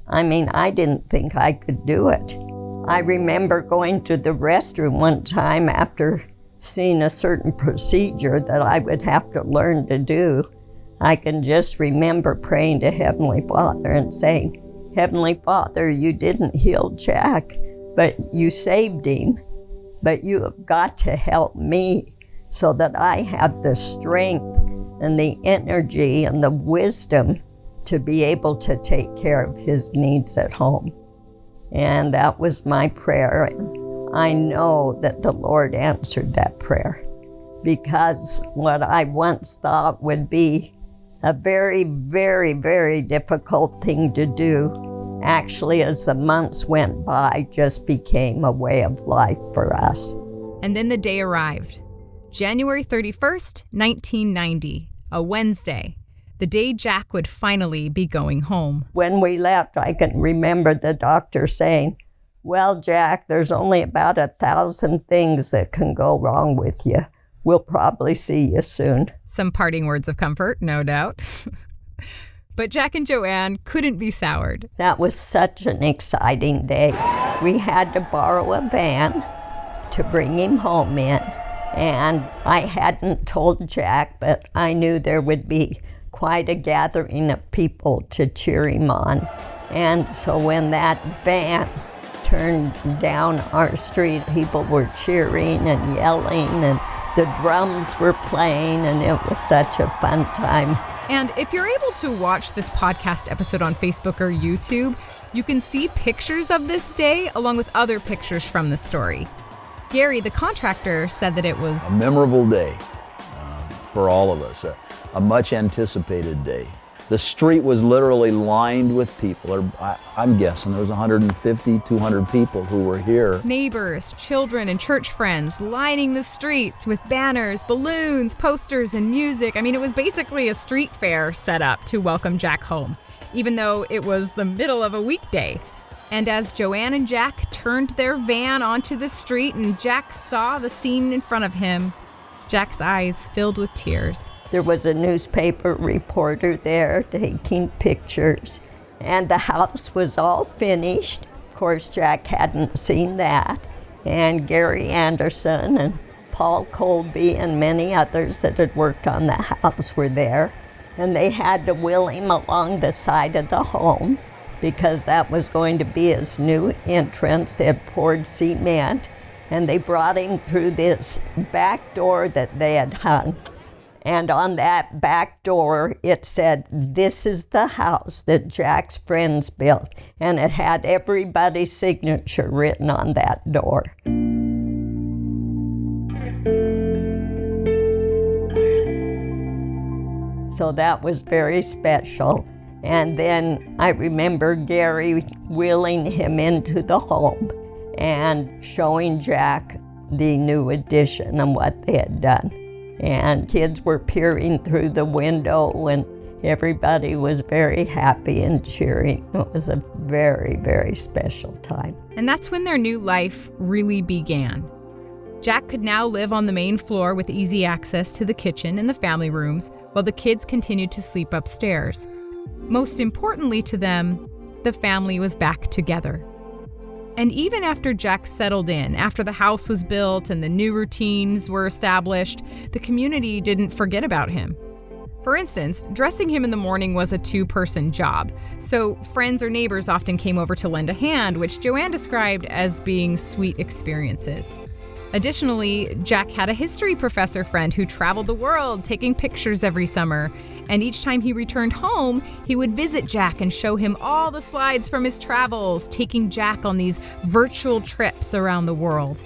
I mean, I didn't think I could do it. I remember going to the restroom one time after seeing a certain procedure that I would have to learn to do. I can just remember praying to Heavenly Father and saying, Heavenly Father, you didn't heal Jack, but you saved him. But you have got to help me so that I have the strength and the energy and the wisdom to be able to take care of his needs at home. And that was my prayer. I know that the Lord answered that prayer, because what I once thought would be a very, very, very difficult thing to do, actually, as the months went by, just became a way of life for us. And then the day arrived. January 31st, 1990, a Wednesday, the day Jack would finally be going home. When we left, I can remember the doctor saying, well, Jack, there's only about 1,000 things that can go wrong with you. We'll probably see you soon. Some parting words of comfort, no doubt. But Jack and Joanne couldn't be soured. That was such an exciting day. We had to borrow a van to bring him home in. And I hadn't told Jack, but I knew there would be quite a gathering of people to cheer him on. And so when that van turned down our street, people were cheering and yelling, and the drums were playing, and it was such a fun time. And if you're able to watch this podcast episode on Facebook or YouTube, you can see pictures of this day along with other pictures from the story. Gary, the contractor, said that it was a memorable day for all of us, a much anticipated day. The street was literally lined with people. I'm guessing there was 150, 200 people who were here. Neighbors, children, and church friends lining the streets with banners, balloons, posters, and music. I mean, it was basically a street fair set up to welcome Jack home, even though it was the middle of a weekday. And as Joanne and Jack turned their van onto the street and Jack saw the scene in front of him, Jack's eyes filled with tears. There was a newspaper reporter there taking pictures, and the house was all finished. Of course, Jack hadn't seen that. And Gary Anderson and Paul Colby and many others that had worked on the house were there. And they had to wheel him along the side of the home, because that was going to be his new entrance. They had poured cement, and they brought him through this back door that they had hung. And on that back door, it said, "This is the house that Jack's friends built." And it had everybody's signature written on that door. So that was very special. And then I remember Gary wheeling him into the home and showing Jack the new addition and what they had done. And kids were peering through the window, and everybody was very happy and cheering. It was a very, very special time. And that's when their new life really began. Jack could now live on the main floor with easy access to the kitchen and the family rooms, while the kids continued to sleep upstairs. Most importantly to them, the family was back together. And even after Jack settled in, after the house was built and the new routines were established, the community didn't forget about him. For instance, dressing him in the morning was a two-person job, so friends or neighbors often came over to lend a hand, which Joanne described as being sweet experiences. Additionally, Jack had a history professor friend who traveled the world taking pictures every summer, and each time he returned home, he would visit Jack and show him all the slides from his travels, taking Jack on these virtual trips around the world.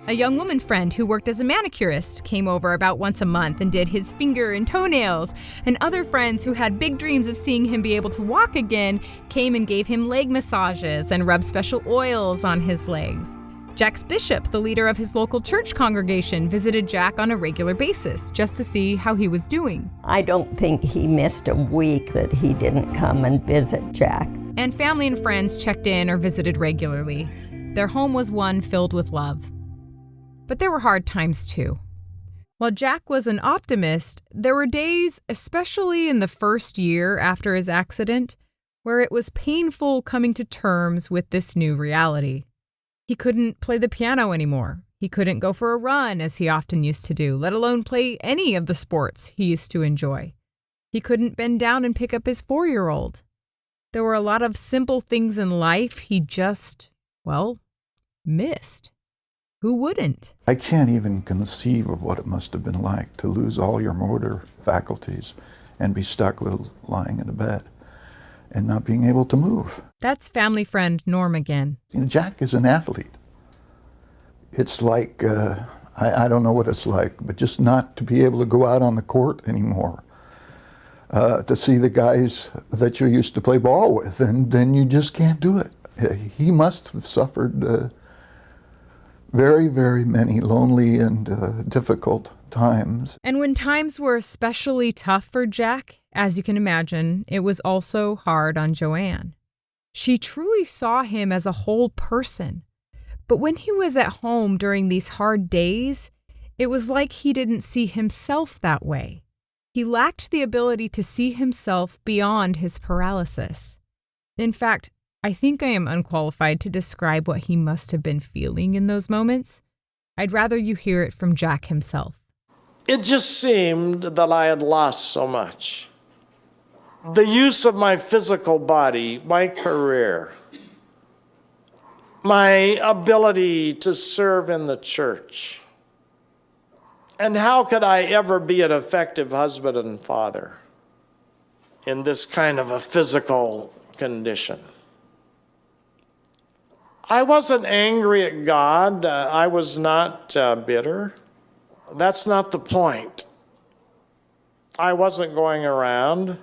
A young woman friend who worked as a manicurist came over about once a month and did his finger and toenails, and other friends who had big dreams of seeing him be able to walk again came and gave him leg massages and rubbed special oils on his legs. Jack's bishop, the leader of his local church congregation, visited Jack on a regular basis just to see how he was doing. I don't think he missed a week that he didn't come and visit Jack. And family and friends checked in or visited regularly. Their home was one filled with love. But there were hard times too. While Jack was an optimist, there were days, especially in the first year after his accident, where it was painful coming to terms with this new reality. He couldn't play the piano anymore. He couldn't go for a run as he often used to do, let alone play any of the sports he used to enjoy. He couldn't bend down and pick up his 4-year-old. There were a lot of simple things in life he just, missed. Who wouldn't? I can't even conceive of what it must have been like to lose all your motor faculties and be stuck with lying in a bed and not being able to move. That's family friend Norm again. Jack is an athlete. It's like, I don't know what it's like, but just not to be able to go out on the court anymore, to see the guys that you used to play ball with, and then you just can't do it. He must have suffered very, very many lonely and difficult times. And when times were especially tough for Jack, as you can imagine, it was also hard on Joanne. She truly saw him as a whole person. But when he was at home during these hard days, it was like he didn't see himself that way. He lacked the ability to see himself beyond his paralysis. In fact, I think I am unqualified to describe what he must have been feeling in those moments. I'd rather you hear it from Jack himself. It just seemed that I had lost so much. The use of my physical body, my career, my ability to serve in the church. And how could I ever be an effective husband and father in this kind of a physical condition? I wasn't angry at God. I was not bitter. That's not the point. I wasn't going around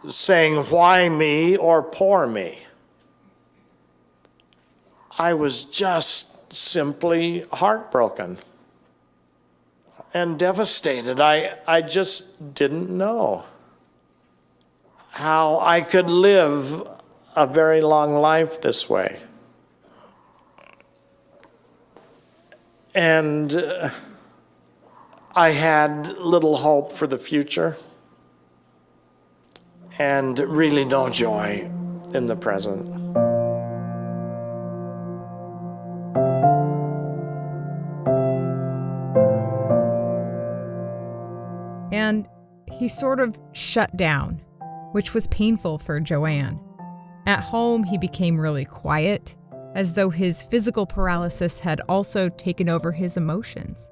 saying, why me or poor me. I was just simply heartbroken and devastated. I just didn't know how I could live a very long life this way. And I had little hope for the future and really no joy in the present. And he sort of shut down, which was painful for Joanne. At home, he became really quiet, as though his physical paralysis had also taken over his emotions.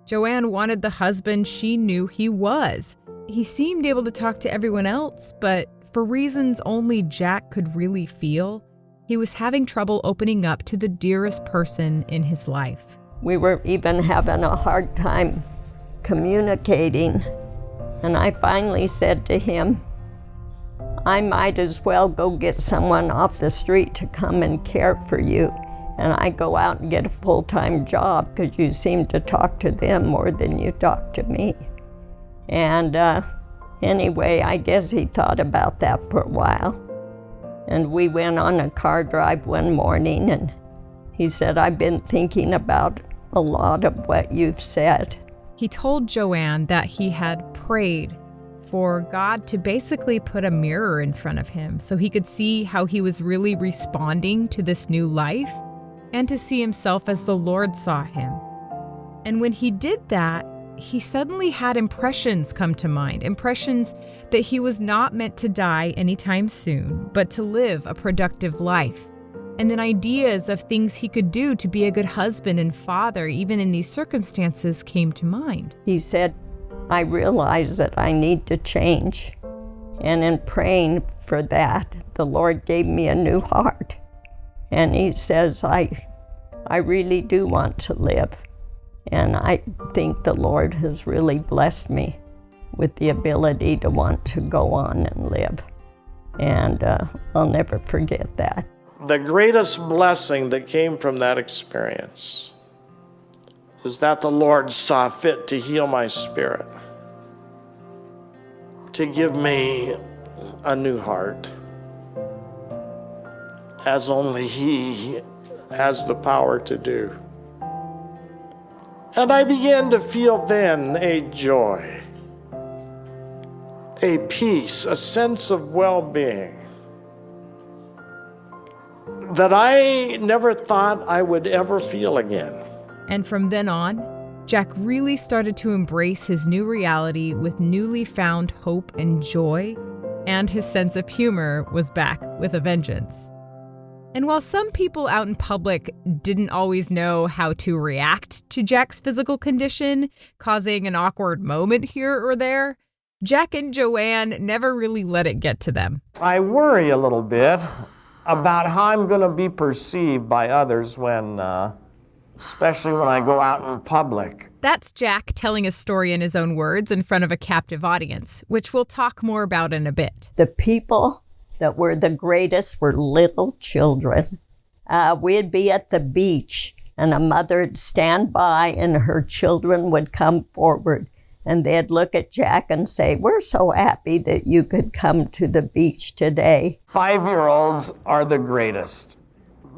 Joanne wanted the husband she knew he was. He seemed able to talk to everyone else, but for reasons only Jack could really feel, he was having trouble opening up to the dearest person in his life. We were even having a hard time communicating, and I finally said to him, I might as well go get someone off the street to come and care for you, and I go out and get a full-time job because you seem to talk to them more than you talk to me. And anyway, I guess he thought about that for a while. And we went on a car drive one morning, and he said, I've been thinking about a lot of what you've said. He told Joanne that he had prayed for God to basically put a mirror in front of him so he could see how he was really responding to this new life and to see himself as the Lord saw him. And when he did that, he suddenly had impressions come to mind, impressions that he was not meant to die anytime soon, but to live a productive life. And then ideas of things he could do to be a good husband and father, even in these circumstances, came to mind. He said, I realize that I need to change. And in praying for that, the Lord gave me a new heart. And he says, I really do want to live. And I think the Lord has really blessed me with the ability to want to go on and live. And I'll never forget that. The greatest blessing that came from that experience is that the Lord saw fit to heal my spirit, to give me a new heart, as only He has the power to do. And I began to feel then a joy, a peace, a sense of well-being that I never thought I would ever feel again. And from then on, Jack really started to embrace his new reality with newly found hope and joy, and his sense of humor was back with a vengeance. And while some people out in public didn't always know how to react to Jack's physical condition, causing an awkward moment here or there, Jack and Joanne never really let it get to them. I worry a little bit about how I'm going to be perceived by others when, especially when I go out in public. That's Jack telling his story in his own words in front of a captive audience, which we'll talk more about in a bit. The people that were the greatest were little children. We'd be at the beach, and a mother would stand by, and her children would come forward, and they'd look at Jack and say, we're so happy that you could come to the beach today. 5-year-olds are the greatest.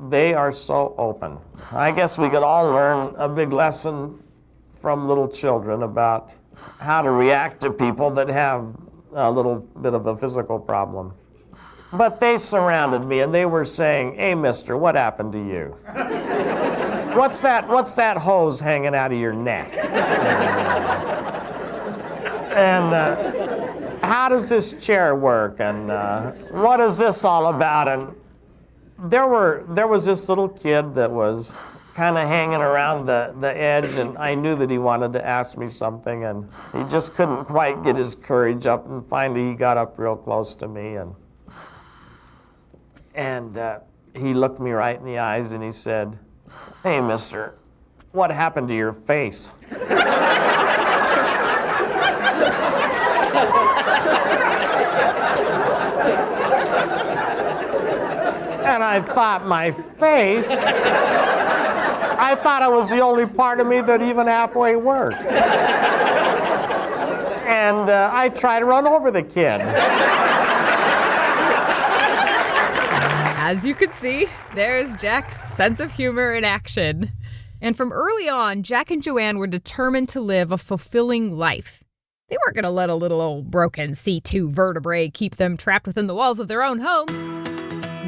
They are so open. I guess we could all learn a big lesson from little children about how to react to people that have a little bit of a physical problem. But they surrounded me and they were saying, hey, mister, what happened to you? What's that hose hanging out of your neck? And how does this chair work? And what is this all about? And there was this little kid that was kind of hanging around the edge, and I knew that he wanted to ask me something, and he just couldn't quite get his courage up, and finally he got up real close to me, and he looked me right in the eyes and he said, hey, mister, what happened to your face? And I thought, my face? I thought it was the only part of me that even halfway worked. And I tried to run over the kid. As you can see, there's Jack's sense of humor in action. And from early on, Jack and Joanne were determined to live a fulfilling life. They weren't going to let a little old broken C2 vertebrae keep them trapped within the walls of their own home.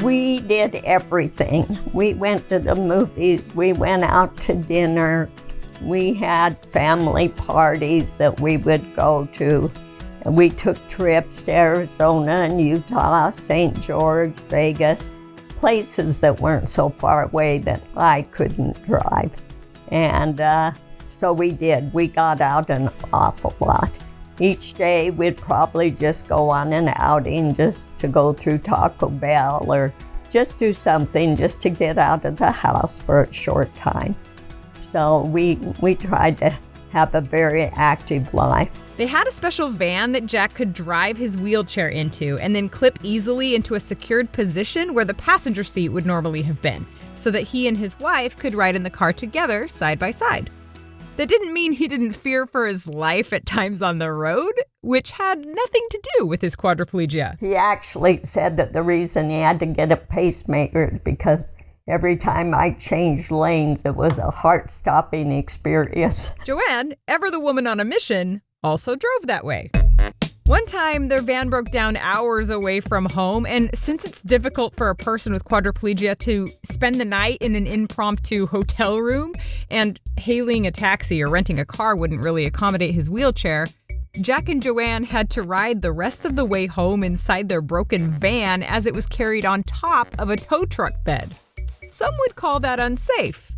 We did everything. We went to the movies, we went out to dinner, we had family parties that we would go to. And we took trips to Arizona and Utah, St. George, Vegas, places that weren't so far away that I couldn't drive. And So we did. We got out an awful lot. Each day we'd probably just go on an outing just to go through Taco Bell or just do something just to get out of the house for a short time. So we tried to have a very active life. They had a special van that Jack could drive his wheelchair into and then clip easily into a secured position where the passenger seat would normally have been, so that he and his wife could ride in the car together side by side. That didn't mean he didn't fear for his life at times on the road, which had nothing to do with his quadriplegia. He actually said that the reason he had to get a pacemaker is because every time I changed lanes, it was a heart-stopping experience. Joanne, ever the woman on a mission, also drove that way. One time, their van broke down hours away from home, and since it's difficult for a person with quadriplegia to spend the night in an impromptu hotel room, and hailing a taxi or renting a car wouldn't really accommodate his wheelchair, Jack and Joanne had to ride the rest of the way home inside their broken van as it was carried on top of a tow truck bed. Some would call that unsafe,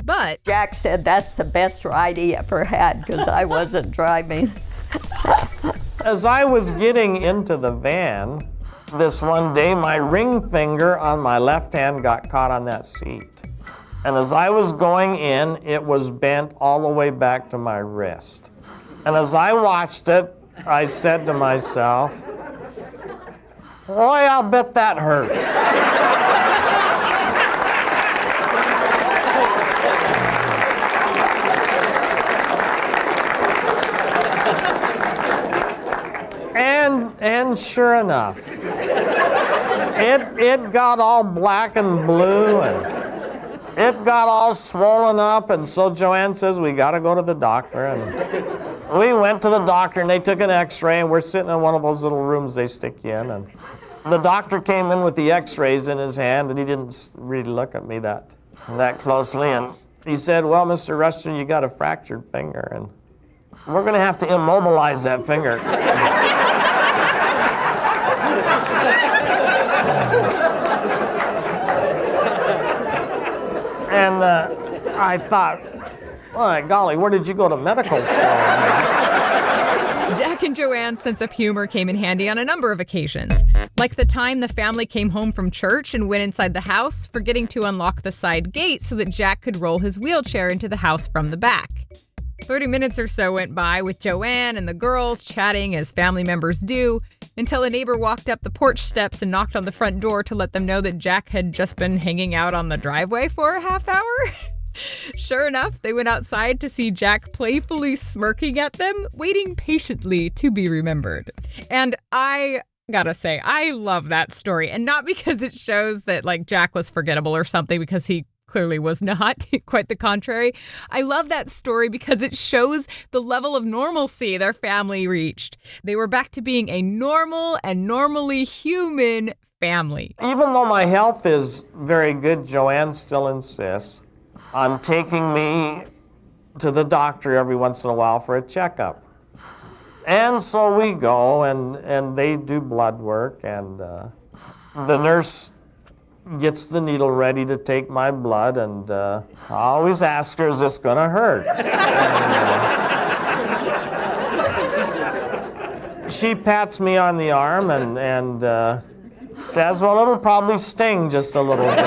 but Jack said that's the best ride he ever had because I wasn't driving. As I was getting into the van, this one day, my ring finger on my left hand got caught on that seat. And as I was going in, it was bent all the way back to my wrist. And as I watched it, I said to myself, boy, I'll bet that hurts. And sure enough, it got all black and blue, and it got all swollen up, and so Joanne says, we gotta go to the doctor. And we went to the doctor, and they took an x-ray, and we're sitting in one of those little rooms they stick you in, and the doctor came in with the x-rays in his hand, and he didn't really look at me that closely, and he said, well, Mr. Rushton, you got a fractured finger, and we're gonna have to immobilize that finger. And I thought, oh, golly, where did you go to medical school? Jack and Joanne's sense of humor came in handy on a number of occasions, like the time the family came home from church and went inside the house, forgetting to unlock the side gate so that Jack could roll his wheelchair into the house from the back. 30 minutes or so went by with Joanne and the girls chatting as family members do, until a neighbor walked up the porch steps and knocked on the front door to let them know that Jack had just been hanging out on the driveway for a half hour. Sure enough, they went outside to see Jack playfully smirking at them, waiting patiently to be remembered. And I gotta say, I love that story. And not because it shows that like Jack was forgettable or something, because he clearly was not, quite the contrary. I love that story because it shows the level of normalcy their family reached. They were back to being a normal and normally human family. Even though my health is very good, Joanne still insists on taking me to the doctor every once in a while for a checkup. And so we go, and they do blood work, and the nurse gets the needle ready to take my blood, and I always ask her, is this gonna hurt? And, she pats me on the arm and says, well, it'll probably sting just a little bit.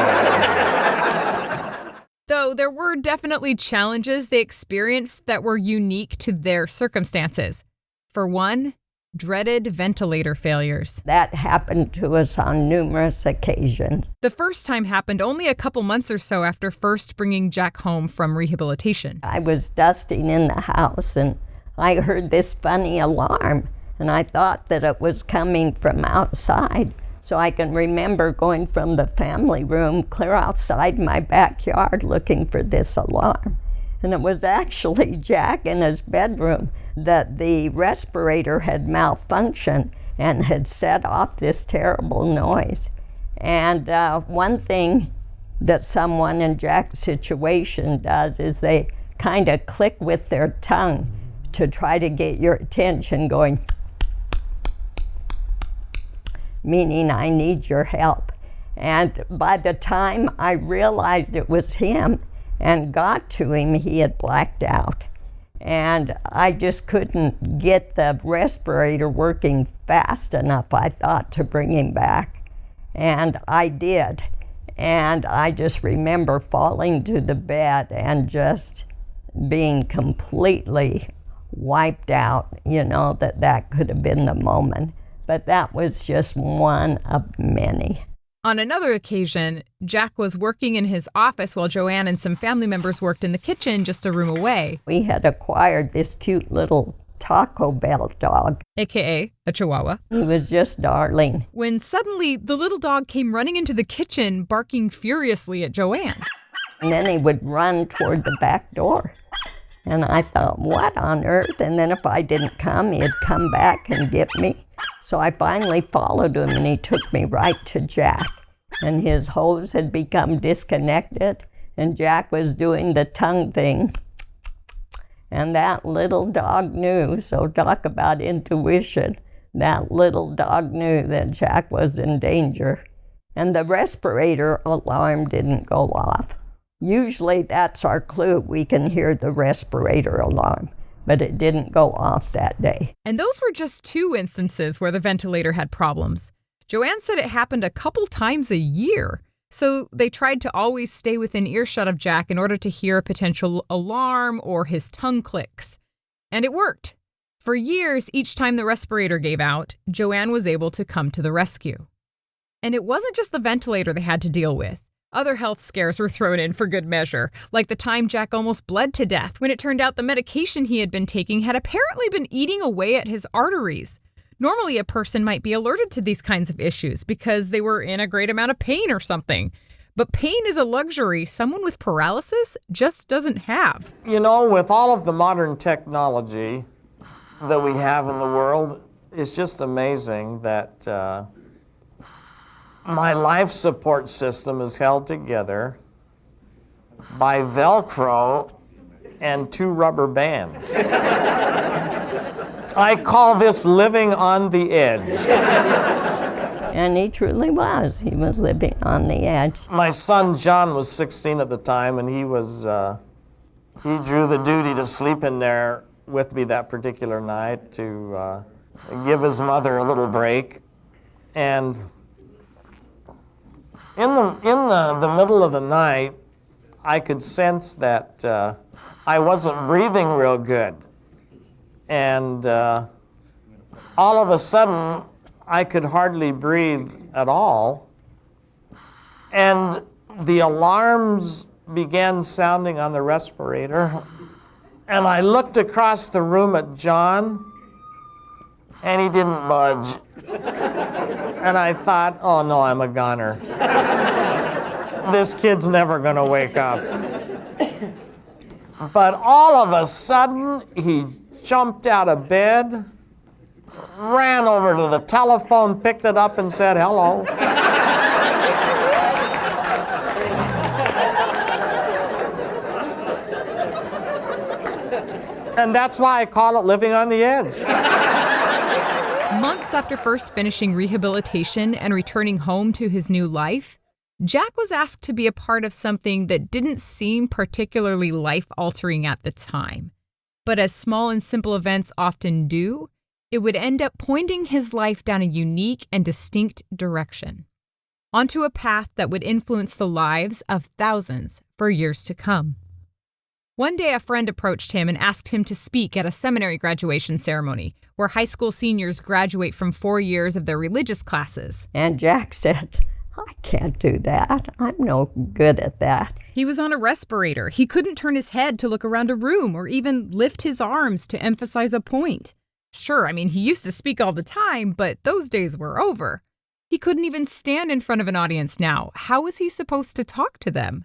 Though there were definitely challenges they experienced that were unique to their circumstances. For one, dreaded ventilator failures. That happened to us on numerous occasions. The first time happened only a couple months or so after first bringing Jack home from rehabilitation. I was dusting in the house and I heard this funny alarm, and I thought that it was coming from outside. So I can remember going from the family room clear outside my backyard looking for this alarm. And it was actually Jack in his bedroom, that the respirator had malfunctioned and had set off this terrible noise. And one thing that someone in Jack's situation does is they kind of click with their tongue to try to get your attention, going, meaning I need your help. And by the time I realized it was him and got to him, he had blacked out. And I just couldn't get the respirator working fast enough, I thought, to bring him back. And I did. And I just remember falling to the bed and just being completely wiped out, that could have been the moment. But that was just one of many. On another occasion, Jack was working in his office while Joanne and some family members worked in the kitchen just a room away. We had acquired this cute little Taco Bell dog, AKA a Chihuahua. He was just darling. When suddenly the little dog came running into the kitchen, barking furiously at Joanne. And then he would run toward the back door. And I thought, what on earth? And then if I didn't come, he'd come back and get me. So I finally followed him, and he took me right to Jack. And his hose had become disconnected, and Jack was doing the tongue thing. And that little dog knew, so talk about intuition. That little dog knew that Jack was in danger. And the respirator alarm didn't go off. Usually that's our clue. We can hear the respirator alarm, but it didn't go off that day. And those were just 2 instances where the ventilator had problems. Joanne said it happened a couple times a year. So they tried to always stay within earshot of Jack in order to hear a potential alarm or his tongue clicks. And it worked. For years, each time the respirator gave out, Joanne was able to come to the rescue. And it wasn't just the ventilator they had to deal with. Other health scares were thrown in for good measure, like the time Jack almost bled to death when it turned out the medication he had been taking had apparently been eating away at his arteries. Normally, a person might be alerted to these kinds of issues because they were in a great amount of pain or something. But pain is a luxury someone with paralysis just doesn't have. With all of the modern technology that we have in the world, it's just amazing that my life support system is held together by Velcro and 2 rubber bands. I call this living on the edge. And he truly was. He was living on the edge. My son John was 16 at the time, and he drew the duty to sleep in there with me that particular night to give his mother a little break. And in the middle of the night, I could sense that I wasn't breathing real good. And all of a sudden, I could hardly breathe at all. And the alarms began sounding on the respirator. And I looked across the room at John, and he didn't budge. And I thought, oh no, I'm a goner. This kid's never gonna wake up. But all of a sudden, he jumped out of bed, ran over to the telephone, picked it up, and said, hello. And that's why I call it living on the edge. Months after first finishing rehabilitation and returning home to his new life, Jack was asked to be a part of something that didn't seem particularly life-altering at the time. But as small and simple events often do, it would end up pointing his life down a unique and distinct direction, onto a path that would influence the lives of thousands for years to come. One day, a friend approached him and asked him to speak at a seminary graduation ceremony, where high school seniors graduate from 4 years of their religious classes. And Jack said, I can't do that. I'm no good at that. He was on a respirator. He couldn't turn his head to look around a room or even lift his arms to emphasize a point. Sure, he used to speak all the time, but those days were over. He couldn't even stand in front of an audience now. How was he supposed to talk to them?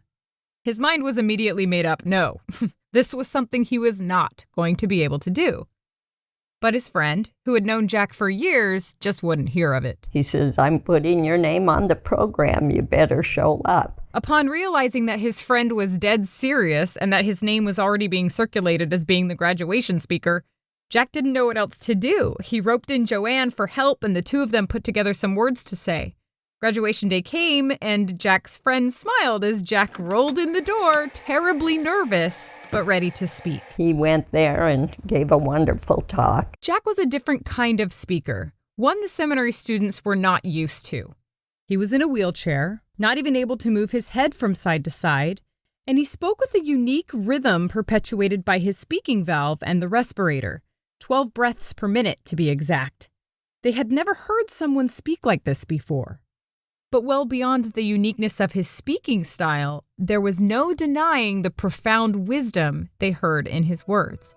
His mind was immediately made up. No, this was something he was not going to be able to do. But his friend, who had known Jack for years, just wouldn't hear of it. He says, I'm putting your name on the program. You better show up. Upon realizing that his friend was dead serious and that his name was already being circulated as being the graduation speaker, Jack didn't know what else to do. He roped in Joanne for help, and the 2 of them put together some words to say. Graduation day came, and Jack's friend smiled as Jack rolled in the door, terribly nervous, but ready to speak. He went there and gave a wonderful talk. Jack was a different kind of speaker, one the seminary students were not used to. He was in a wheelchair, not even able to move his head from side to side, and he spoke with a unique rhythm perpetuated by his speaking valve and the respirator, 12 breaths per minute to be exact. They had never heard someone speak like this before. But well beyond the uniqueness of his speaking style, there was no denying the profound wisdom they heard in his words.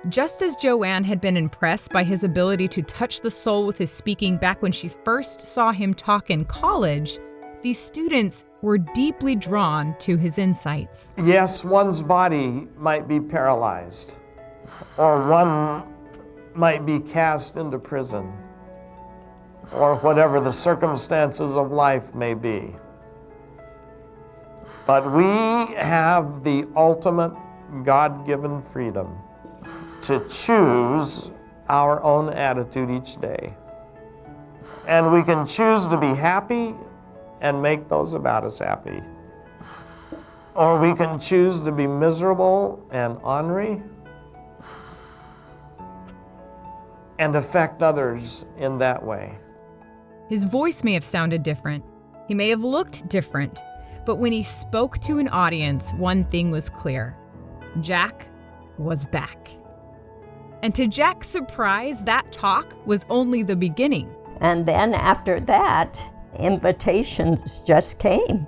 Just as Joanne had been impressed by his ability to touch the soul with his speaking back when she first saw him talk in college, these students were deeply drawn to his insights. Yes, one's body might be paralyzed, or one might be cast into prison, or whatever the circumstances of life may be. But we have the ultimate God-given freedom to choose our own attitude each day. And we can choose to be happy and make those about us happy. Or we can choose to be miserable and ornery and affect others in that way. His voice may have sounded different. He may have looked different. But when he spoke to an audience, one thing was clear. Jack was back. And to Jack's surprise, that talk was only the beginning. And then after that, invitations just came,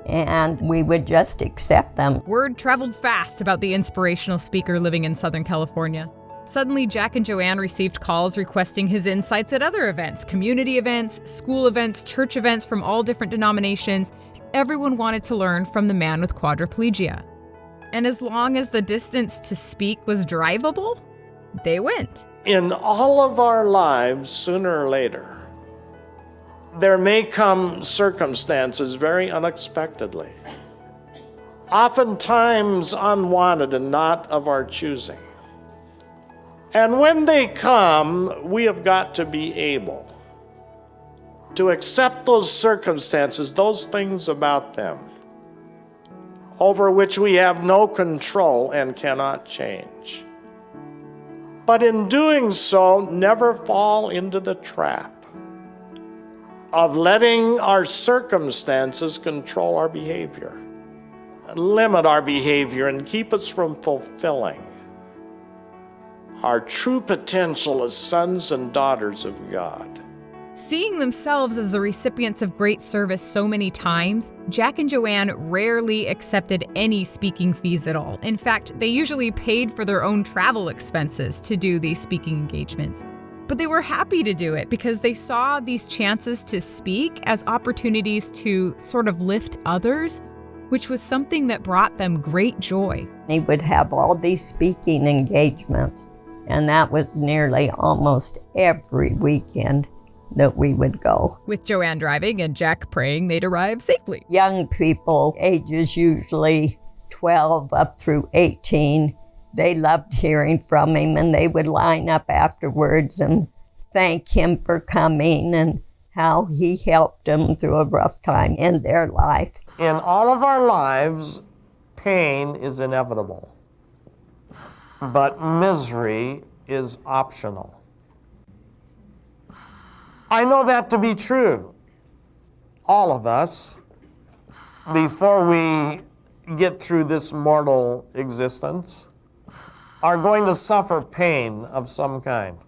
and we would just accept them. Word traveled fast about the inspirational speaker living in Southern California. Suddenly, Jack and Joanne received calls requesting his insights at other events, community events, school events, church events from all different denominations. Everyone wanted to learn from the man with quadriplegia. And as long as the distance to speak was drivable, they went. In all of our lives, sooner or later, there may come circumstances very unexpectedly, oftentimes unwanted and not of our choosing. And when they come, we have got to be able to accept those circumstances, those things about them, over which we have no control and cannot change. But in doing so, never fall into the trap of letting our circumstances control our behavior, limit our behavior, and keep us from fulfilling our true potential as sons and daughters of God. Seeing themselves as the recipients of great service so many times, Jack and Joanne rarely accepted any speaking fees at all. In fact, they usually paid for their own travel expenses to do these speaking engagements. But they were happy to do it because they saw these chances to speak as opportunities to sort of lift others, which was something that brought them great joy. He would have all these speaking engagements, and that was nearly almost every weekend that we would go. With Joanne driving and Jack praying they'd arrive safely. Young people, ages usually 12 up through 18, they loved hearing from him, and they would line up afterwards and thank him for coming and how he helped them through a rough time in their life. In all of our lives, pain is inevitable, but misery is optional. I know that to be true. All of us, before we get through this mortal existence, are going to suffer pain of some kind.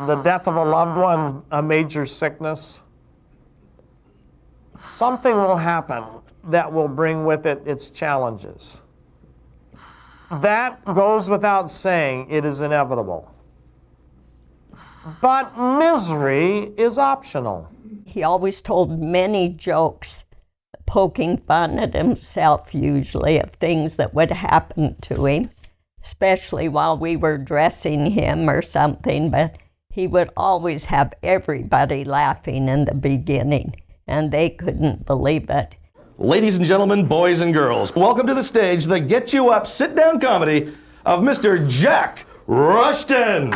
The death of a loved one, a major sickness, something will happen that will bring with it its challenges. That goes without saying, it is inevitable. But misery is optional. He always told many jokes, poking fun at himself usually of things that would happen to him, especially while we were dressing him or something, but he would always have everybody laughing in the beginning, and they couldn't believe it. Ladies and gentlemen, boys and girls, welcome to the stage the Get You Up sit-down comedy of Mr. Jack Rushton.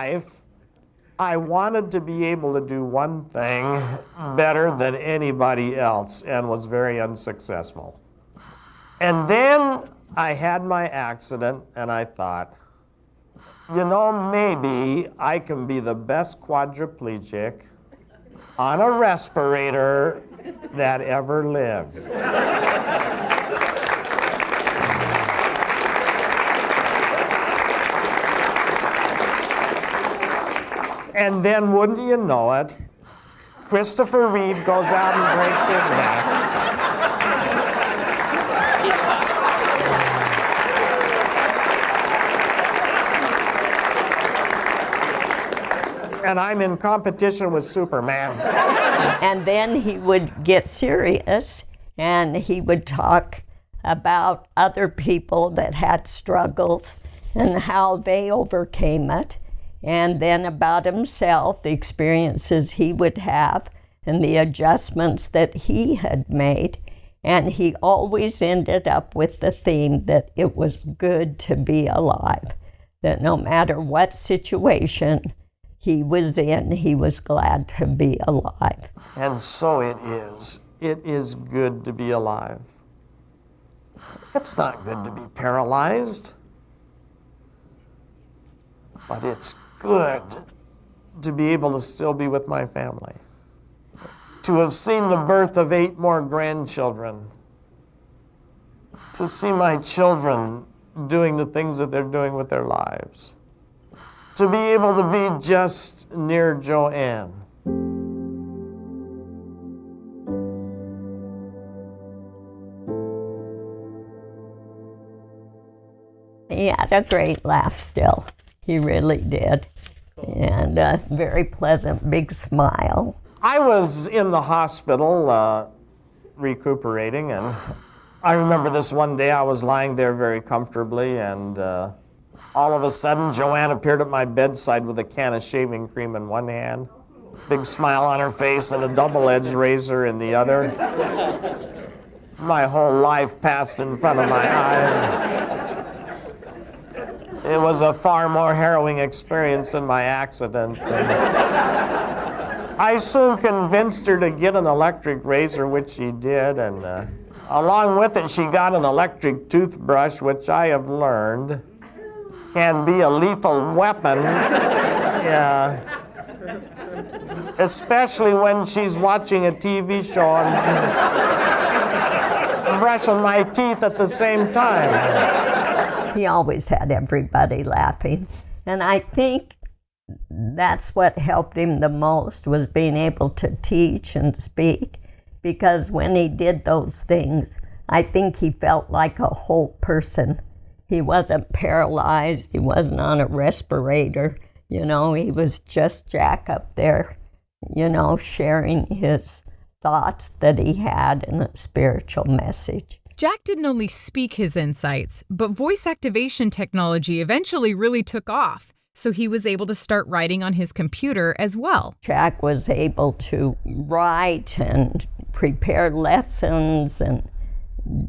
life, I wanted to be able to do one thing better than anybody else and was very unsuccessful. And then I had my accident and I thought, you know, maybe I can be the best quadriplegic on a respirator that ever lived. And then, wouldn't you know it, Christopher Reeve goes out and breaks his neck. And I'm in competition with Superman. And then he would get serious and he would talk about other people that had struggles and how they overcame it. And then about himself, the experiences he would have and the adjustments that he had made. And he always ended up with the theme that it was good to be alive, that no matter what situation he was in, he was glad to be alive. And so it is. It is good to be alive. It's not good to be paralyzed, but it's good to be able to still be with my family, to have seen the birth of 8 more grandchildren, to see my children doing the things that they're doing with their lives, to be able to be just near Joanne. He had a great laugh still. He really did. And a very pleasant, big smile. I was in the hospital recuperating, and I remember this one day I was lying there very comfortably, and all of a sudden Joanne appeared at my bedside with a can of shaving cream in one hand, big smile on her face, and a double-edged razor in the other. My whole life passed in front of my eyes. It was a far more harrowing experience than my accident. I soon convinced her to get an electric razor, which she did, and along with it, she got an electric toothbrush, which I have learned can be a lethal weapon, especially when she's watching a TV show and brushing my teeth at the same time. He always had everybody laughing. And I think that's what helped him the most, was being able to teach and speak. Because when he did those things, I think he felt like a whole person. He wasn't paralyzed, he wasn't on a respirator, you know, he was just Jack up there, you know, sharing his thoughts that he had in a spiritual message. Jack didn't only speak his insights, but voice activation technology eventually really took off, so he was able to start writing on his computer as well. Jack was able to write and prepare lessons and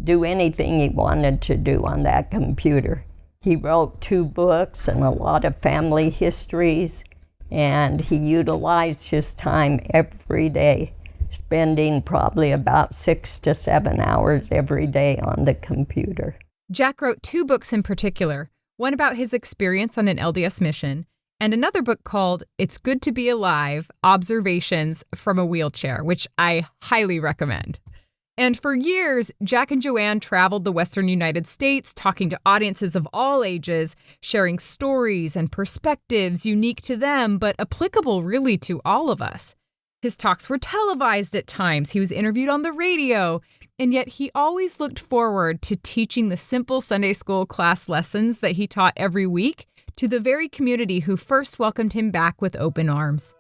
do anything he wanted to do on that computer. He wrote 2 books and a lot of family histories, and he utilized his time every day, spending probably about 6 to 7 hours every day on the computer. Jack wrote 2 books in particular, one about his experience on an LDS mission, and another book called It's Good to Be Alive, Observations from a Wheelchair, which I highly recommend. And for years, Jack and Joanne traveled the Western United States, talking to audiences of all ages, sharing stories and perspectives unique to them, but applicable really to all of us. His talks were televised at times, he was interviewed on the radio, and yet he always looked forward to teaching the simple Sunday school class lessons that he taught every week to the very community who first welcomed him back with open arms.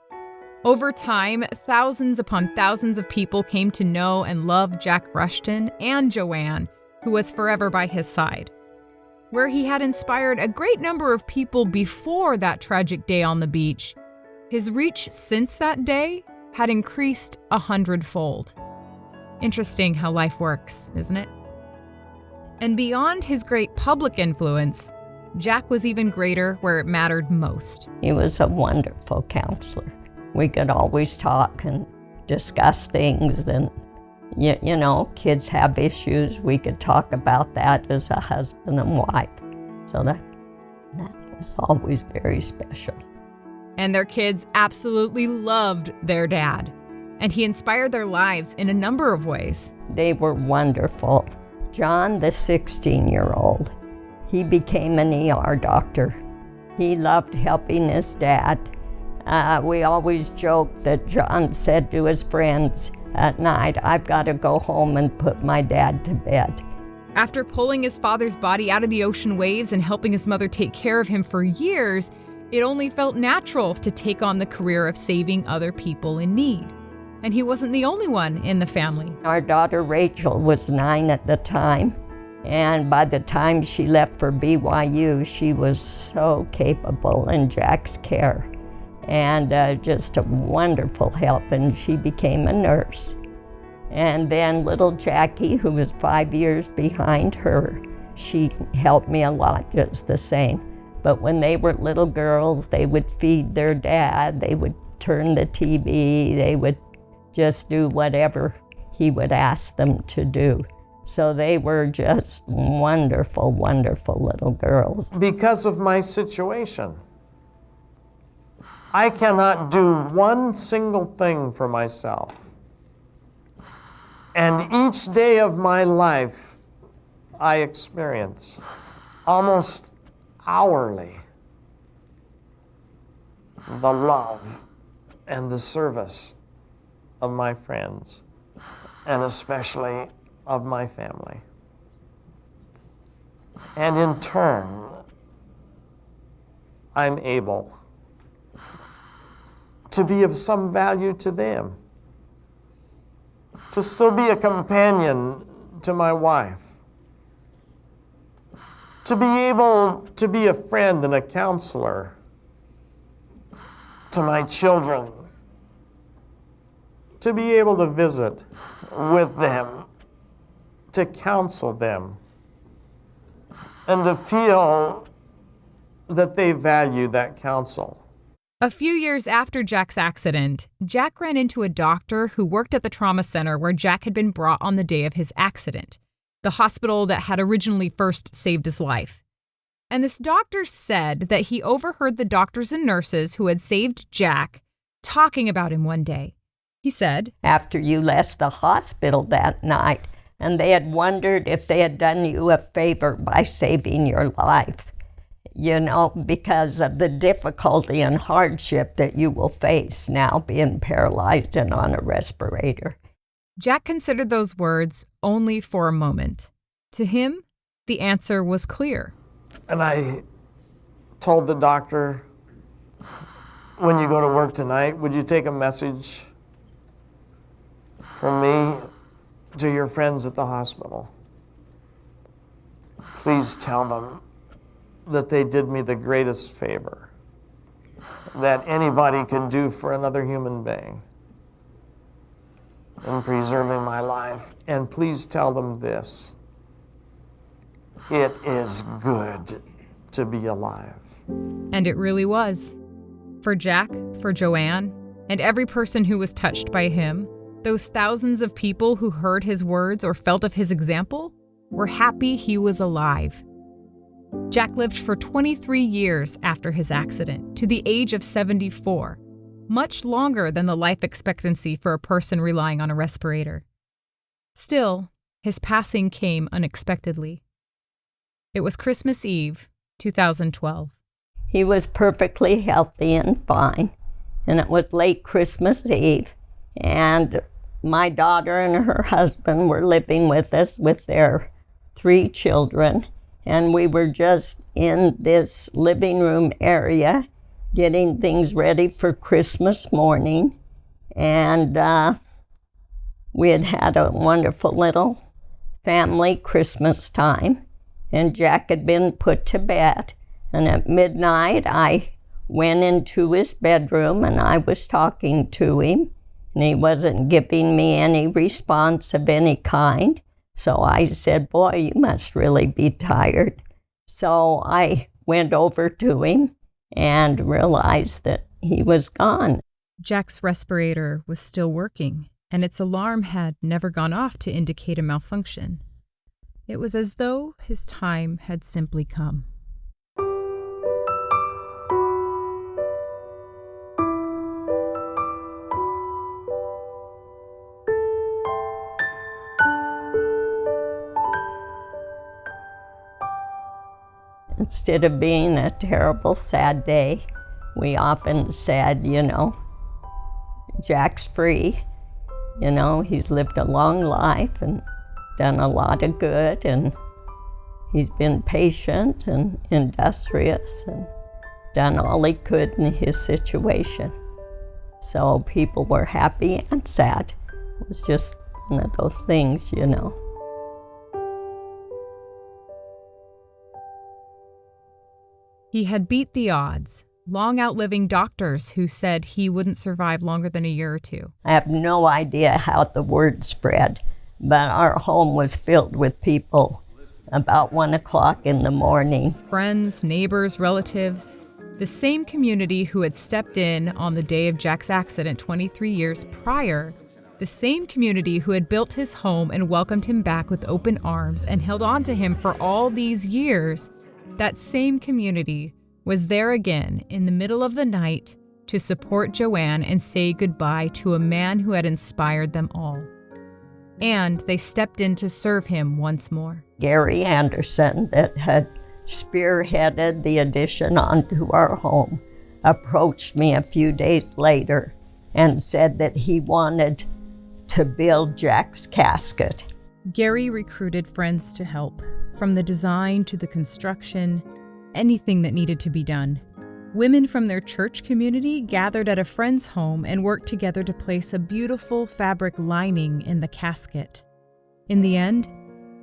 Over time, thousands upon thousands of people came to know and love Jack Rushton and Joanne, who was forever by his side. Where he had inspired a great number of people before that tragic day on the beach, his reach since that day had increased 100-fold. Interesting how life works, isn't it? And beyond his great public influence, Jack was even greater where it mattered most. He was a wonderful counselor. We could always talk and discuss things, and you know, kids have issues. We could talk about that as a husband and wife. So that was always very special. And their kids absolutely loved their dad. And he inspired their lives in a number of ways. They were wonderful. John, the 16-year-old, he became an ER doctor. He loved helping his dad. We always joked that John said to his friends at night, "I've got to go home and put my dad to bed." After pulling his father's body out of the ocean waves and helping his mother take care of him for years, it only felt natural to take on the career of saving other people in need. And he wasn't the only one in the family. Our daughter Rachel was 9 at the time, and by the time she left for BYU, she was so capable in Jack's care, and just a wonderful help, and she became a nurse. And then little Jackie, who was 5 years behind her, she helped me a lot just the same. But when they were little girls, they would feed their dad, they would turn the TV, they would just do whatever he would ask them to do. So they were just wonderful, wonderful little girls. Because of my situation, I cannot do one single thing for myself. And each day of my life, I experience almost hourly the love and the service of my friends, and especially of my family. And in turn, I'm able to be of some value to them, to still be a companion to my wife, to be able to be a friend and a counselor to my children, to be able to visit with them, to counsel them, and to feel that they value that counsel. A few years after Jack's accident, Jack ran into a doctor who worked at the trauma center where Jack had been brought on the day of his accident, the hospital that had originally first saved his life. And this doctor said that he overheard the doctors and nurses who had saved Jack talking about him one day. He said, "After you left the hospital that night, and they had wondered if they had done you a favor by saving your life, you know, because of the difficulty and hardship that you will face now being paralyzed and on a respirator." Jack considered those words only for a moment. To him, the answer was clear. And I told the doctor, "When you go to work tonight, would you take a message from me to your friends at the hospital? Please tell them that they did me the greatest favor that anybody could do for another human being in preserving my life. And please tell them this: it is good to be alive." And it really was. For Jack, for Joanne, and every person who was touched by him, those thousands of people who heard his words or felt of his example were happy he was alive. Jack lived for 23 years after his accident, to the age of 74, much longer than the life expectancy for a person relying on a respirator. Still, his passing came unexpectedly. It was Christmas Eve, 2012. He was perfectly healthy and fine, and it was late Christmas Eve, and my daughter and her husband were living with us with their 3 children, and we were just in this living room area getting things ready for Christmas morning, and we had had a wonderful little family Christmas time, and Jack had been put to bed, and at midnight I went into his bedroom and I was talking to him, and he wasn't giving me any response of any kind. So I said, "Boy, you must really be tired." So I went over to him and realized that he was gone. Jack's respirator was still working, and its alarm had never gone off to indicate a malfunction. It was as though his time had simply come. Instead of being a terrible, sad day, we often said, Jack's free. He's lived a long life and done a lot of good, and he's been patient and industrious and done all he could in his situation. So people were happy and sad. It was just one of those things, He had beat the odds, long outliving doctors who said he wouldn't survive longer than a year or two. I have no idea how the word spread, but our home was filled with people about 1 o'clock in the morning. Friends, neighbors, relatives, the same community who had stepped in on the day of Jack's accident 23 years prior, the same community who had built his home and welcomed him back with open arms and held on to him for all these years, that same community was there again in the middle of the night to support Joanne and say goodbye to a man who had inspired them all. And they stepped in to serve him once more. Gary Anderson, that had spearheaded the addition onto our home, approached me a few days later and said that he wanted to build Jack's casket. Gary recruited friends to help, from the design to the construction, anything that needed to be done. Women from their church community gathered at a friend's home and worked together to place a beautiful fabric lining in the casket. In the end,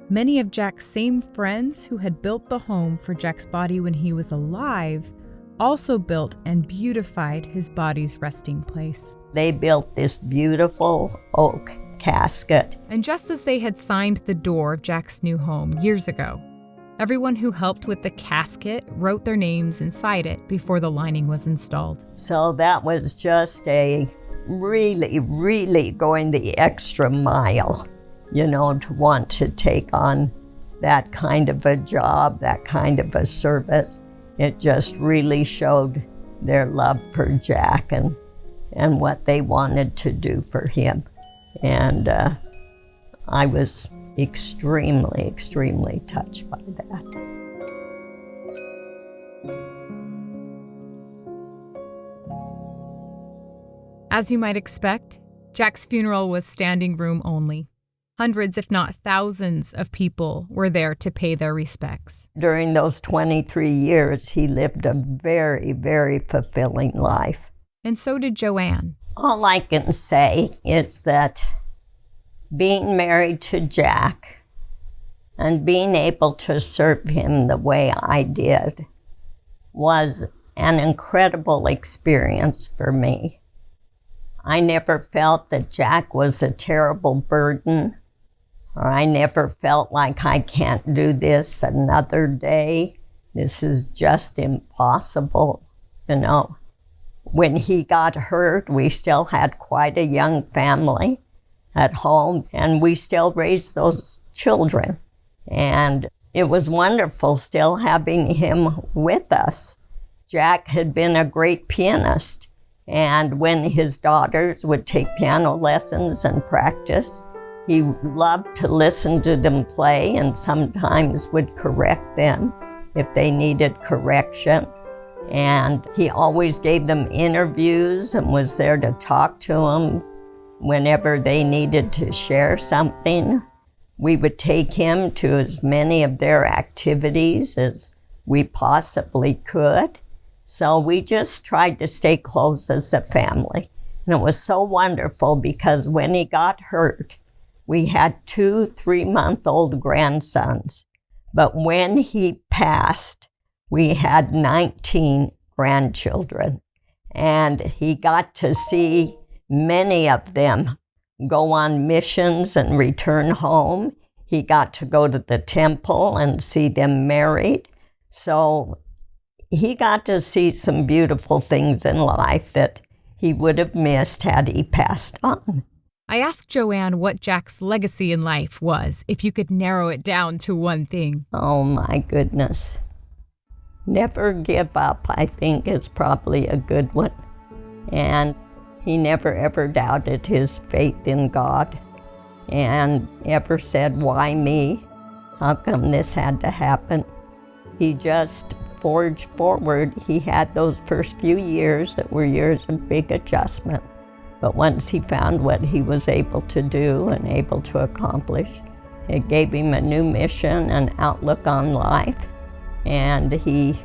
many of Jack's same friends who had built the home for Jack's body when he was alive also built and beautified his body's resting place. They built this beautiful oak casket. And just as they had signed the door of Jack's new home years ago, everyone who helped with the casket wrote their names inside it before the lining was installed. So that was just a really, really going the extra mile, to want to take on that kind of a job, that kind of a service. It just really showed their love for Jack and what they wanted to do for him. And I was extremely, extremely touched by that. As you might expect, Jack's funeral was standing room only. Hundreds, if not thousands, of people were there to pay their respects. During those 23 years, he lived a very, very fulfilling life. And so did Joanne. All I can say is that being married to Jack and being able to serve him the way I did was an incredible experience for me. I never felt that Jack was a terrible burden, or I never felt like I can't do this another day. This is just impossible, When he got hurt, we still had quite a young family at home, and we still raised those children. And it was wonderful still having him with us. Jack had been a great pianist, and when his daughters would take piano lessons and practice, he loved to listen to them play and sometimes would correct them if they needed correction. And he always gave them interviews and was there to talk to them whenever they needed to share something. We would take him to as many of their activities as we possibly could. So we just tried to stay close as a family. And it was so wonderful because when he got hurt, we had 2 3-month-old grandsons. But when he passed, we had 19 grandchildren. And he got to see many of them go on missions and return home. He got to go to the temple and see them married. So he got to see some beautiful things in life that he would have missed had he passed on. I asked Joanne what Jack's legacy in life was, if you could narrow it down to one thing. Oh my goodness. Never give up, I think, is probably a good one. And he never ever doubted his faith in God and ever said, why me? How come this had to happen? He just forged forward. He had those first few years that were years of big adjustment. But once he found what he was able to do and able to accomplish, it gave him a new mission and outlook on life. And he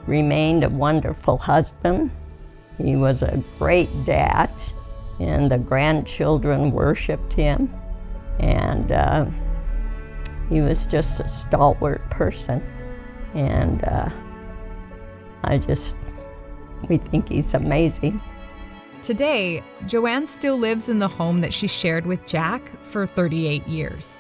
remained a wonderful husband. He was a great dad, and the grandchildren worshiped him. And he was just a stalwart person. And we think he's amazing. Today, Joanne still lives in the home that she shared with Jack for 38 years.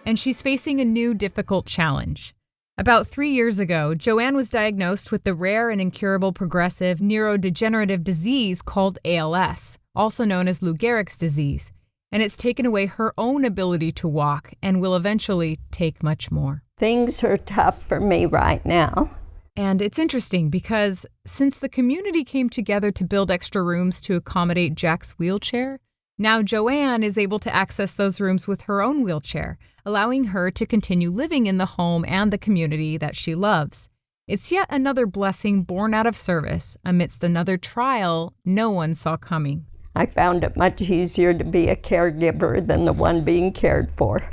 And she's facing a new difficult challenge. About 3 years ago, Joanne was diagnosed with the rare and incurable progressive neurodegenerative disease called ALS, also known as Lou Gehrig's disease, and it's taken away her own ability to walk and will eventually take much more. Things are tough for me right now. And it's interesting because since the community came together to build extra rooms to accommodate Jack's wheelchair, now Joanne is able to access those rooms with her own wheelchair, allowing her to continue living in the home and the community that she loves. It's yet another blessing born out of service amidst another trial no one saw coming. I found it much easier to be a caregiver than the one being cared for.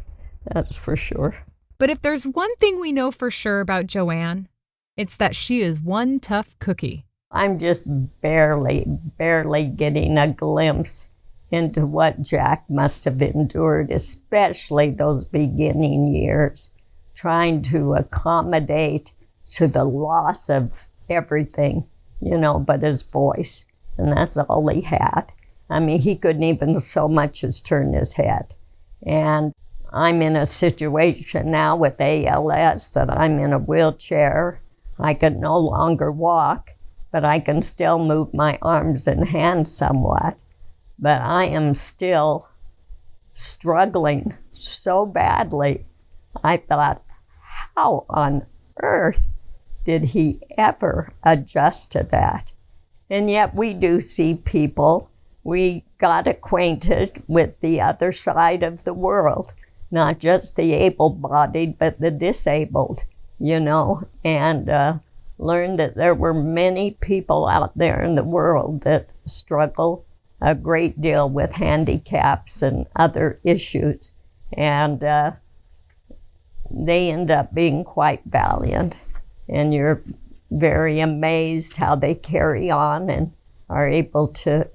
That's for sure. But if there's one thing we know for sure about Joanne, it's that she is one tough cookie. I'm just barely getting a glimpse into what Jack must have endured, especially those beginning years, trying to accommodate to the loss of everything, but his voice. And that's all he had. I mean, he couldn't even so much as turn his head. And I'm in a situation now with ALS that I'm in a wheelchair. I can no longer walk, but I can still move my arms and hands somewhat. But I am still struggling so badly. I thought, how on earth did he ever adjust to that? And yet we do see people. We got acquainted with the other side of the world, not just the able-bodied, but the disabled, and learned that there were many people out there in the world that struggle a great deal with handicaps and other issues. And they end up being quite valiant. And you're very amazed how they carry on and are able to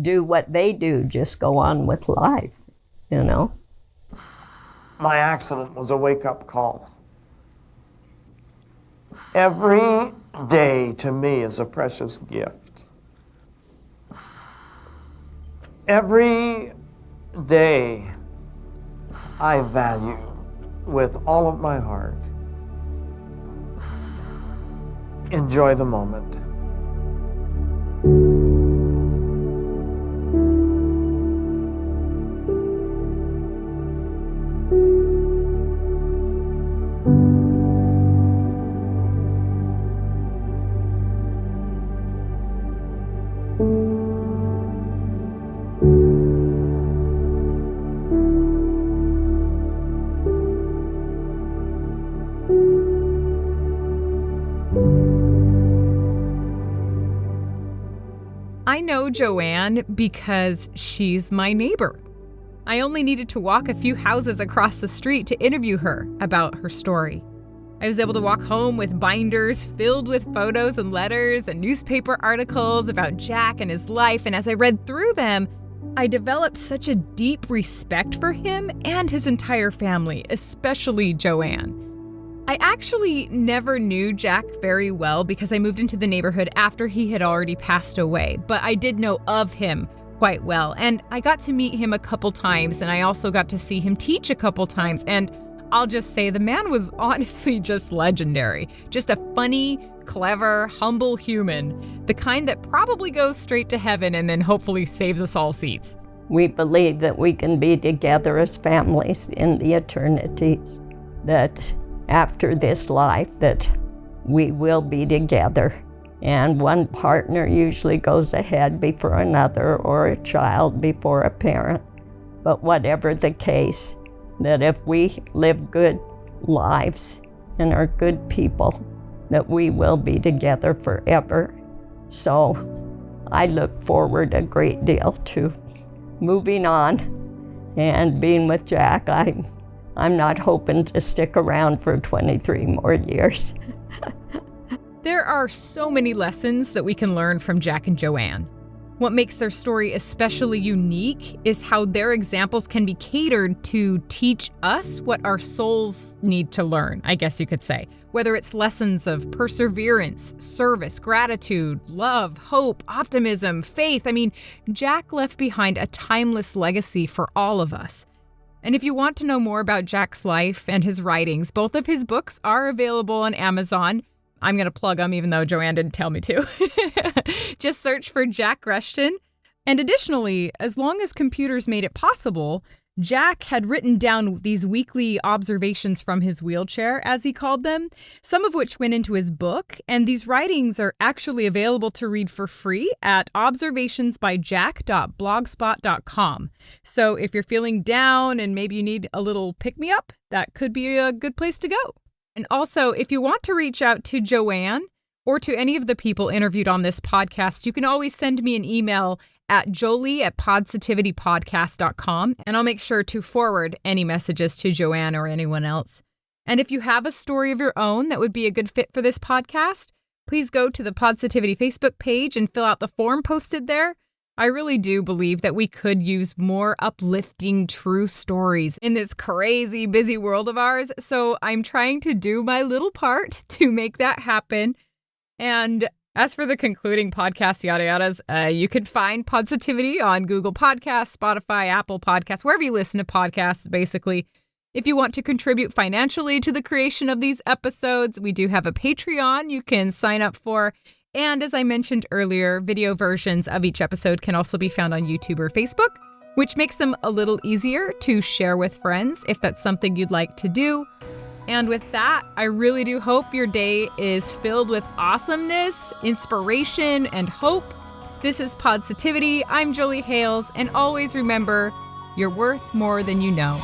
do what they do, just go on with life, My accident was a wake-up call. Every day to me is a precious gift. Every day I value with all of my heart. Enjoy the moment. I know Joanne because she's my neighbor. I only needed to walk a few houses across the street to interview her about her story. I was able to walk home with binders filled with photos and letters and newspaper articles about Jack and his life, and as I read through them, I developed such a deep respect for him and his entire family, especially Joanne. I actually never knew Jack very well because I moved into the neighborhood after he had already passed away, but I did know of him quite well, and I got to meet him a couple times, and I also got to see him teach a couple times, and I'll just say the man was honestly just legendary. Just a funny, clever, humble human. The kind that probably goes straight to heaven and then hopefully saves us all seats. We believe that we can be together as families in the eternities, that after this life that we will be together. And one partner usually goes ahead before another, or a child before a parent. But whatever the case, that if we live good lives and are good people, that we will be together forever. So I look forward a great deal to moving on and being with Jack. I'm not hoping to stick around for 23 more years. There are so many lessons that we can learn from Jack and Joanne. What makes their story especially unique is how their examples can be catered to teach us what our souls need to learn, I guess you could say. Whether it's lessons of perseverance, service, gratitude, love, hope, optimism, faith. I mean, Jack left behind a timeless legacy for all of us. And if you want to know more about Jack's life and his writings, both of his books are available on Amazon. I'm going to plug them even though Joanne didn't tell me to. Just search for Jack Rushton. And additionally, as long as computers made it possible, Jack had written down these weekly observations from his wheelchair, as he called them, some of which went into his book. And these writings are actually available to read for free at observationsbyjack.blogspot.com. So if you're feeling down and maybe you need a little pick-me-up, that could be a good place to go. And also, if you want to reach out to Joanne or to any of the people interviewed on this podcast, you can always send me an email at jolie@podsitivitypodcast.com, and I'll make sure to forward any messages to Joanne or anyone else. And if you have a story of your own that would be a good fit for this podcast, please go to the Podsitivity Facebook page and fill out the form posted there. I really do believe that we could use more uplifting true stories in this crazy busy world of ours. So I'm trying to do my little part to make that happen. And as for the concluding podcast yada yadas, you could find Podsitivity on Google Podcasts, Spotify, Apple Podcasts, wherever you listen to podcasts, basically. If you want to contribute financially to the creation of these episodes, we do have a Patreon you can sign up for. And as I mentioned earlier, video versions of each episode can also be found on YouTube or Facebook, which makes them a little easier to share with friends if that's something you'd like to do. And with that, I really do hope your day is filled with awesomeness, inspiration, and hope. This is Podsitivity. I'm Jolie Hales, and always remember, you're worth more than you know.